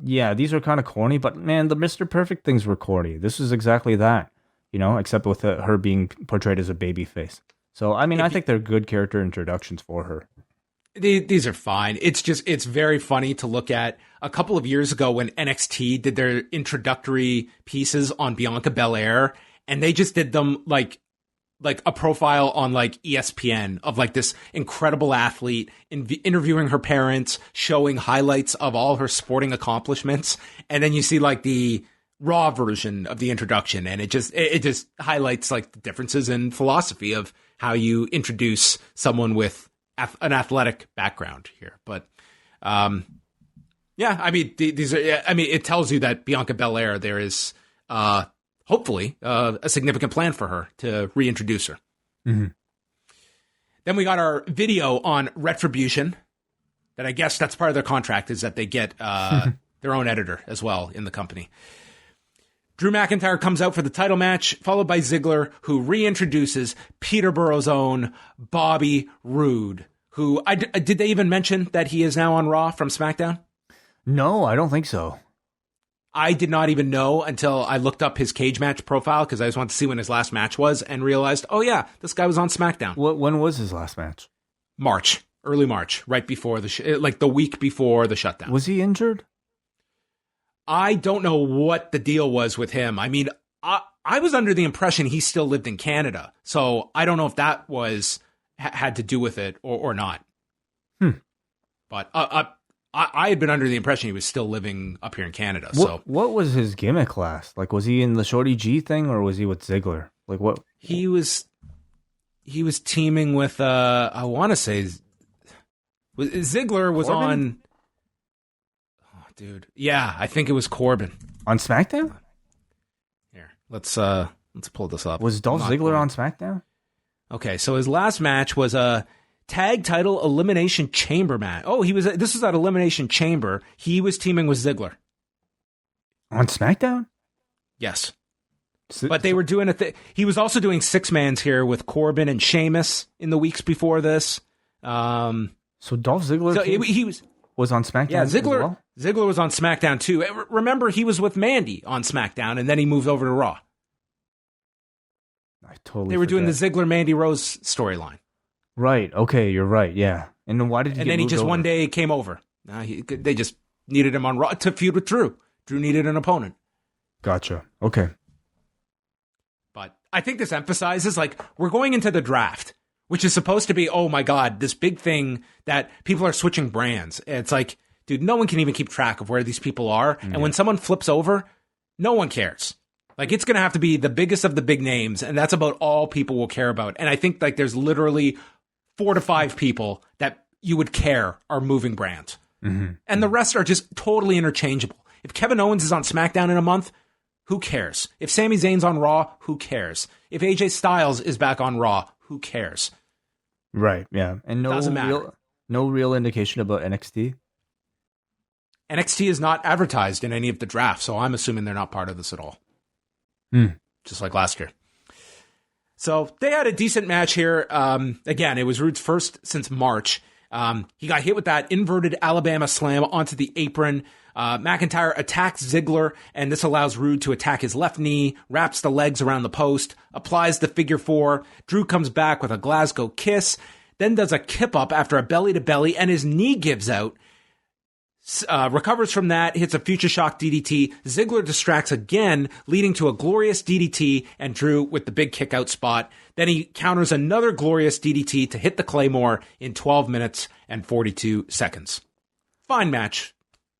yeah, these are kind of corny. But, man, the Mr. Perfect things were corny. This is exactly that, except with her being portrayed as a babyface. So, I mean, I think they're good character introductions for her. These are fine. It's very funny to look at. A couple of years ago when NXT did their introductory pieces on Bianca Belair, and they just did them like a profile on like ESPN of like this incredible athlete, interviewing her parents, showing highlights of all her sporting accomplishments. And then you see like the Raw version of the introduction, and it just highlights like the differences in philosophy of how you introduce someone with an athletic background here. But yeah, I mean, it tells you that Bianca Belair, there is hopefully a significant plan for her to reintroduce her. Mm-hmm. Then we got our video on Retribution, that I guess that's part of their contract, is that they get their own editor as well in the company. Drew McIntyre comes out for the title match, followed by Ziggler, who reintroduces Peterborough's own Bobby Roode, who, did they even mention that he is now on Raw from SmackDown? No, I don't think so. I did not even know until I looked up his cage match profile because I just wanted to see when his last match was and realized, oh yeah, this guy was on SmackDown. When was his last match? Early March, right before the week before the shutdown. Was he injured? I don't know what the deal was with him. I mean, I was under the impression he still lived in Canada, so I don't know if that had to do with it or not. But I had been under the impression he was still living up here in Canada. What was his gimmick last? Like, was he in the Shorty G thing or was he with Ziggler? Like, what? He was teaming with I want to say Ziggler was Corbin? on. Oh, dude, yeah, I think it was Corbin On SmackDown? Let's pull this up. Was Dolph Ziggler on SmackDown? Okay, so his last match was a tag title elimination chamber match. Oh, this was at Elimination Chamber. He was teaming with Ziggler. On SmackDown? Yes. But they were doing he was also doing 6-mans here with Corbin and Sheamus in the weeks before this. So Dolph Ziggler he was on SmackDown. Yeah, as well? Ziggler was on SmackDown too. Remember, he was with Mandy on SmackDown, and then he moved over to Raw. I totally. They were doing the Ziggler Mandy Rose storyline. Right. Okay, you're right. Yeah. And then why did he? And then he just over? one day came over. They just needed him on Raw to feud with Drew. Drew needed an opponent. Gotcha. Okay. But I think this emphasizes, like, we're going into the draft, which is supposed to be, oh my God, this big thing that people are switching brands. It's like, dude, no one can even keep track of where these people are. Yeah. And when someone flips over, no one cares. Like, it's going to have to be the biggest of the big names, and that's about all people will care about. And I think, like, there's literally 4 to 5 people that you would care are moving brands. Mm-hmm. And the rest are just totally interchangeable. If Kevin Owens is on SmackDown in a month, who cares? If Sami Zayn's on Raw, who cares? If AJ Styles is back on Raw, who cares? Right, yeah. And doesn't matter. No real indication about NXT? NXT is not advertised in any of the drafts, so I'm assuming they're not part of this at all. Just like last year. So they had a decent match here. Again, it was Roode's first since March. He got hit with that inverted Alabama slam onto the apron. McIntyre attacks Ziggler, and this allows Roode to attack his left knee, wraps the legs around the post, applies the figure 4. Drew comes back with a Glasgow kiss, then does a kip up after a belly to belly, and his knee gives out. Recovers from that, hits a future shock DDT. Ziggler distracts again, leading to a glorious DDT, and Drew with the big kick out spot. Then he counters another glorious DDT to hit the Claymore in 12 minutes and 42 seconds. Fine match.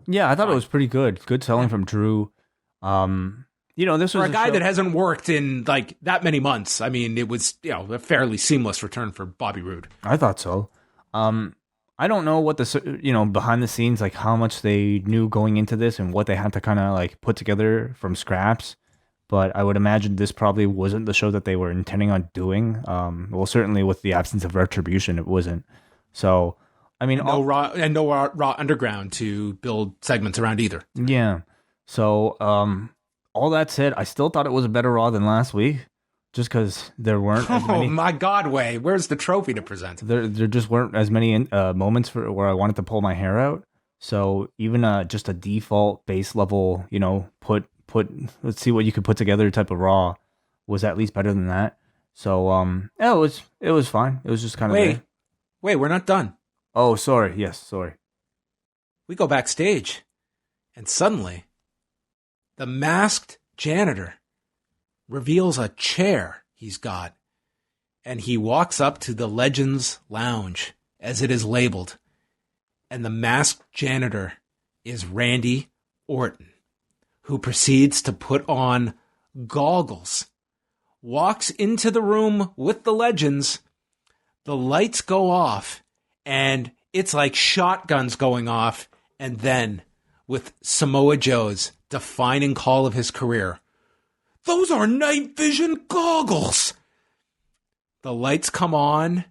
Yeah, I thought it was pretty good. Good selling from Drew. This was for a guy that hasn't worked in like that many months. I mean, it was a fairly seamless return for Bobby Roode. I thought so. I don't know what behind the scenes, like how much they knew going into this and what they had to kind of like put together from scraps. But I would imagine this probably wasn't the show that they were intending on doing. Well, certainly with the absence of Retribution, it wasn't. So, I mean, no Raw Underground to build segments around either. Yeah. So, all that said, I still thought it was a better Raw than last week. Just because there weren't as many... Oh, my God, Way. Where's the trophy to present? There just weren't as many moments where I wanted to pull my hair out. So even just a default base level, let's see what you could put together type of Raw was at least better than that. So, it was fine. It was just kind of... Wait, we're not done. Oh, sorry. Yes, sorry. We go backstage, and suddenly, the masked janitor reveals a chair he's got, and he walks up to the Legends Lounge, as it is labeled, and the masked janitor is Randy Orton, who proceeds to put on goggles, walks into the room with the Legends, the lights go off, and it's like shotguns going off, and then, with Samoa Joe's defining call of his career, "Those are night vision goggles!" The lights come on,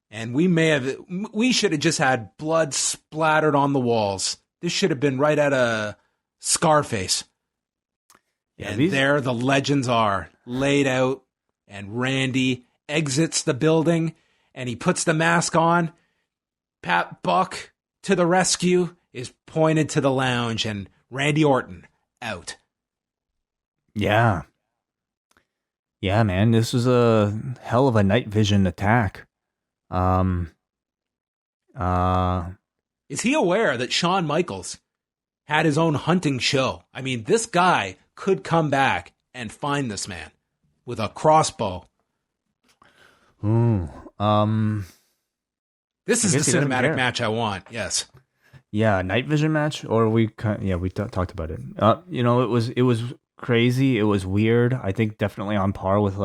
and we should have just had blood splattered on the walls. This should have been right out of Scarface. Yeah, and there the legends are laid out, and Randy exits the building, and he puts the mask on. Pat Buck to the rescue is pointed to the lounge, and Randy Orton out. Yeah. Yeah, man, this was a hell of a night vision attack. Is he aware that Shawn Michaels had his own hunting show? I mean, this guy could come back and find this man with a crossbow. Ooh, this is the cinematic match I want. Yes. Yeah, night vision match, or we talked about it. It was crazy. It was weird. I think definitely on par with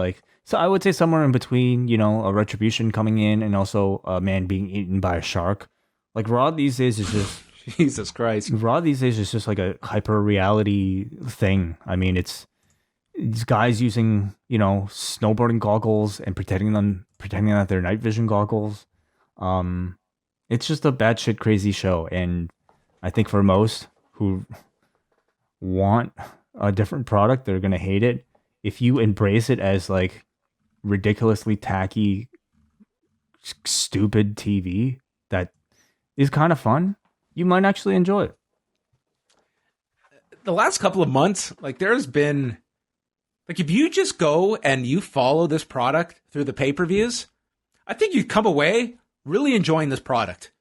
so I would say somewhere in between, a Retribution coming in and also a man being eaten by a shark. Like Raw these days is just Jesus Christ. Raw these days is just like a hyper reality thing. I mean, it's these guys using, snowboarding goggles and pretending that they're night vision goggles. It's just a batshit crazy show, and I think for most who want a different product, they're gonna hate it. If you embrace it as like ridiculously tacky, stupid TV that is kind of fun, you might actually enjoy it. The last couple of months, there's been if you just go and you follow this product through the pay-per-views, I think you come away really enjoying this product.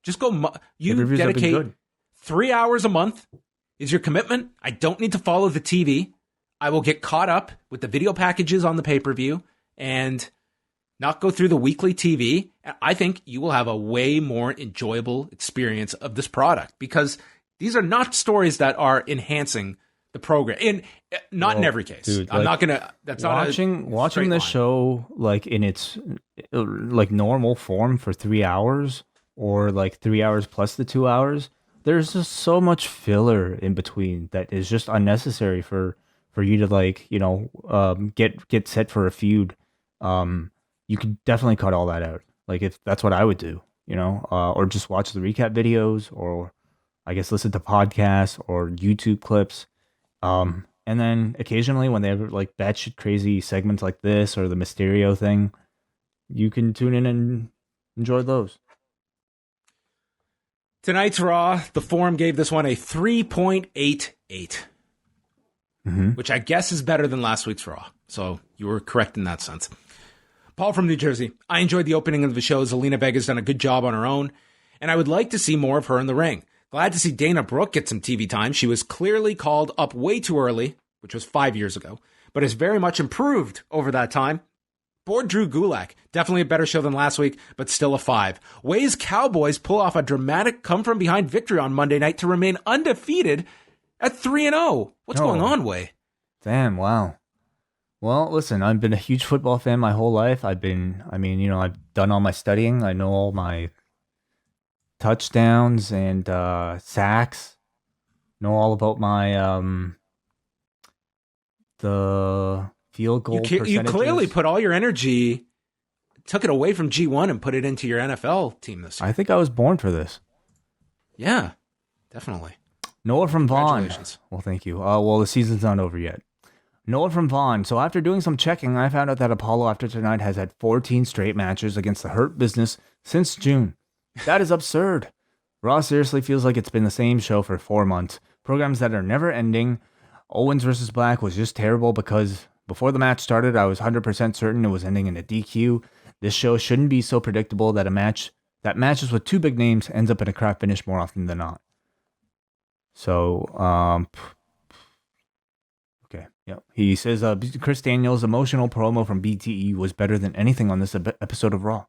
Just go, you dedicate 3 hours a month is your commitment. I don't need to follow the TV. I will get caught up with the video packages on the pay-per-view and not go through the weekly TV. I think you will have a way more enjoyable experience of this product because these are not stories that are enhancing the program. Not in every case. Dude, I'm not gonna. That's watching the show in its normal form for 3 hours or 3 hours plus the 2 hours. There's just so much filler in between that is just unnecessary for you to get set for a feud. You could definitely cut all that out. If that's what I would do, or just watch the recap videos, or I guess listen to podcasts or YouTube clips. And then occasionally when they have batshit crazy segments like this or the Mysterio thing, you can tune in and enjoy those. Tonight's Raw, the forum gave this one a 3.88, which I guess is better than last week's Raw. So you were correct in that sense. Paul from New Jersey. I enjoyed the opening of the show. Zelina Vega's done a good job on her own, and I would like to see more of her in the ring. Glad to see Dana Brooke get some TV time. She was clearly called up way too early, which was 5 years ago, but has very much improved over that time. Board Drew Gulak. Definitely a better show than last week, but still a 5. Wai's Cowboys pull off a dramatic come-from-behind victory on Monday night to remain undefeated at 3-0. What's going on, Wai? Damn, wow. Well, listen, I've been a huge football fan my whole life. I've done all my studying. I know all my touchdowns and sacks. Know all about my the field goal percentages. You clearly put all your energy, took it away from G1 and put it into your NFL team this year. I think I was born for this. Yeah, definitely. Noah from Vaughn. Congratulations. Well, thank you. Well, the season's not over yet. Noah from Vaughn. So after doing some checking, I found out that Apollo after tonight has had 14 straight matches against the Hurt Business since June. That is absurd. Raw seriously feels like it's been the same show for 4 months. Programs that are never ending. Owens versus Black was just terrible because before the match started, I was 100% certain it was ending in a DQ. This show shouldn't be so predictable that matches with two big names ends up in a crap finish more often than not. So, okay, yeah. He says Chris Daniels' emotional promo from BTE was better than anything on this episode of Raw.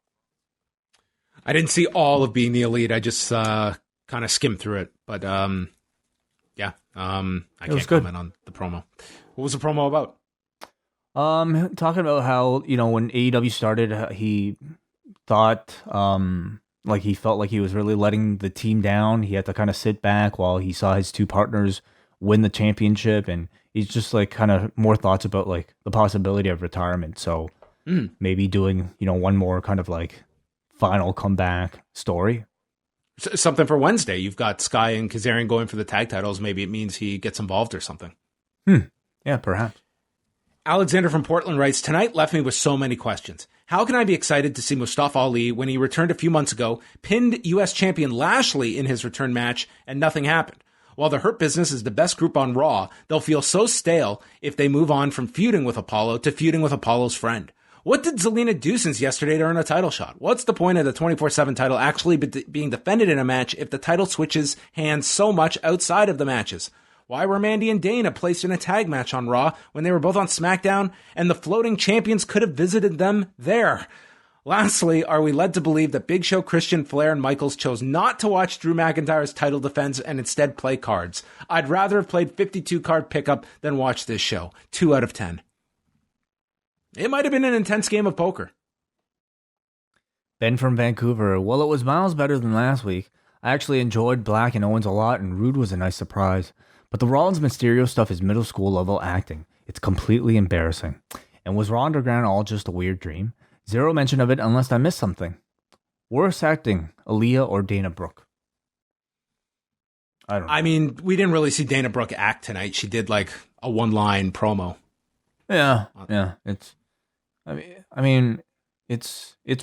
I didn't see all of Being the Elite. I just kind of skimmed through it. But, yeah, I can't comment on the promo. What was the promo about? Talking about how, when AEW started, he thought, he felt like he was really letting the team down. He had to kind of sit back while he saw his two partners win the championship. And he's just kind of more thoughts about the possibility of retirement. So maybe doing, one more kind of final comeback story. Something for Wednesday. You've got Sky and Kazarian going for the tag titles. Maybe it means he gets involved or something. Yeah, perhaps. Alexander from Portland writes, tonight left me with so many questions. How can I be excited to see Mustafa Ali when he returned a few months ago, pinned U.S. champion Lashley in his return match, and nothing happened? While the Hurt Business is the best group on Raw, they'll feel so stale if they move on from feuding with Apollo to feuding with Apollo's friend. What did Zelina do since yesterday to earn a title shot? What's the point of the 24/7 title actually being defended in a match if the title switches hands so much outside of the matches? Why were Mandy and Dana placed in a tag match on Raw when they were both on SmackDown and the floating champions could have visited them there? Lastly, are we led to believe that Big Show, Christian, Flair, and Michaels chose not to watch Drew McIntyre's title defense and instead play cards? I'd rather have played 52 card pickup than watch this show. 2 out of 10. It might have been an intense game of poker. Ben from Vancouver. Well, it was miles better than last week. I actually enjoyed Black and Owens a lot, and Rude was a nice surprise. But the Rollins Mysterio stuff is middle school level acting. It's completely embarrassing. And was Raw Underground all just a weird dream? Zero mention of it unless I missed something. Worst acting, Aaliyah or Dana Brooke? I don't know. I mean, we didn't really see Dana Brooke act tonight. She did like a one-line promo. Yeah. It's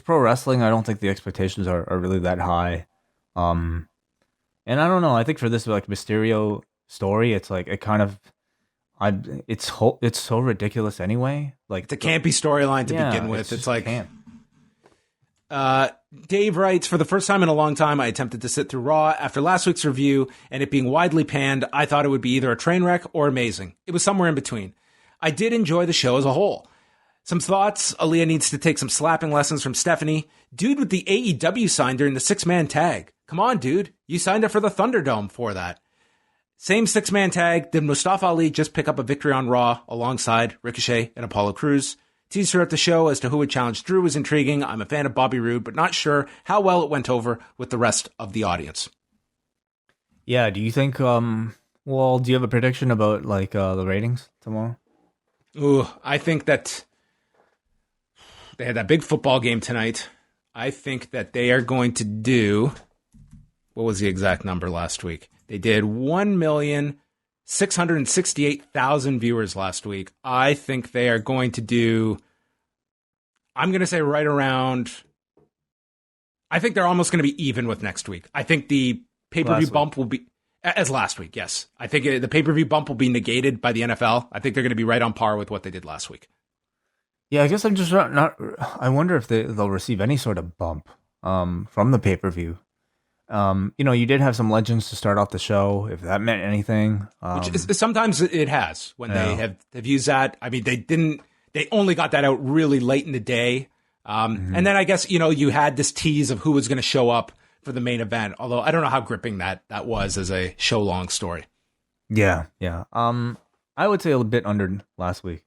pro wrestling. I don't think the expectations are really that high. And I don't know. I think for this like Mysterio story, it's like it kind of, it's so ridiculous anyway. Like it's a campy storyline to begin with. It's like camp. Dave writes, for the first time in a long time, I attempted to sit through Raw. After last week's review and it being widely panned, I thought it would be either a train wreck or amazing. It was somewhere in between. I did enjoy the show as a whole. Some thoughts, Aaliyah needs to take some slapping lessons from Stephanie. Dude with the AEW sign during the 6-man tag. Come on, dude. You signed up for the Thunderdome for that. Same 6-man tag. Did Mustafa Ali just pick up a victory on Raw alongside Ricochet and Apollo Crews? Teaser at the show as to who would challenge Drew was intriguing. I'm a fan of Bobby Roode, but not sure how well it went over with the rest of the audience. Yeah, do you think, do you have a prediction about like the ratings tomorrow? Ooh, I think that they had that big football game tonight. I think that they are going to do, what was the exact number last week? They did 1,668,000 viewers last week. I think they are going to do, I'm going to say right around, I think they're almost going to be even with next week. I think the pay-per-view bump will be, as last week, yes. I think the pay-per-view bump will be negated by the NFL. I think they're going to be right on par with what they did last week. Yeah, I guess I'm just not I wonder if they'll receive any sort of bump from the pay-per-view. You did have some legends to start off the show, if that meant anything. Which is, sometimes it has when they have used that. I mean, they only got that out really late in the day. And then I guess, you had this tease of who was going to show up for the main event, although I don't know how gripping that was as a show long story. Yeah. I would say a bit under last week.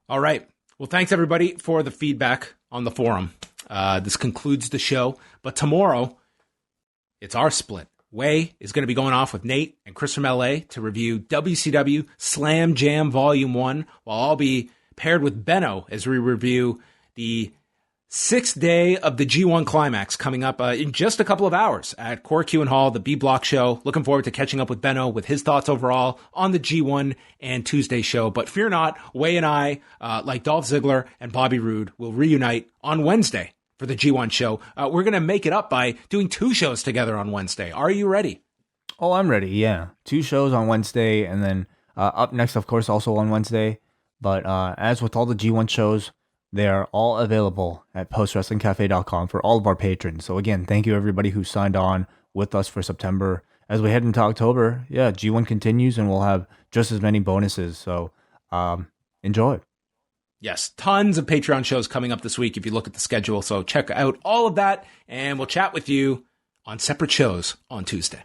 All right. Well, thanks everybody for the feedback on the forum. This concludes the show, but tomorrow it's our split. Way is going to be going off with Nate and Chris from LA to review WCW Slam Jam Volume 1, while I'll be paired with Benno as we review the 6th day of the G1 Climax coming up in just a couple of hours at Korakuen Hall, the B Block show. Looking forward to catching up with Benno with his thoughts overall on the G1 and Tuesday show. But fear not, Way and I, like Dolph Ziggler and Bobby Roode, will reunite on Wednesday for the G1 show. We're going to make it up by doing 2 shows together on Wednesday. Are you ready? Oh, I'm ready, yeah. 2 shows on Wednesday, and then up next, of course, also on Wednesday. But as with all the G1 shows, they are all available at postwrestlingcafe.com for all of our patrons. So again, thank you everybody who signed on with us for September. As we head into October, G1 continues and we'll have just as many bonuses. So enjoy. Yes, tons of Patreon shows coming up this week if you look at the schedule. So check out all of that and we'll chat with you on separate shows on Tuesday.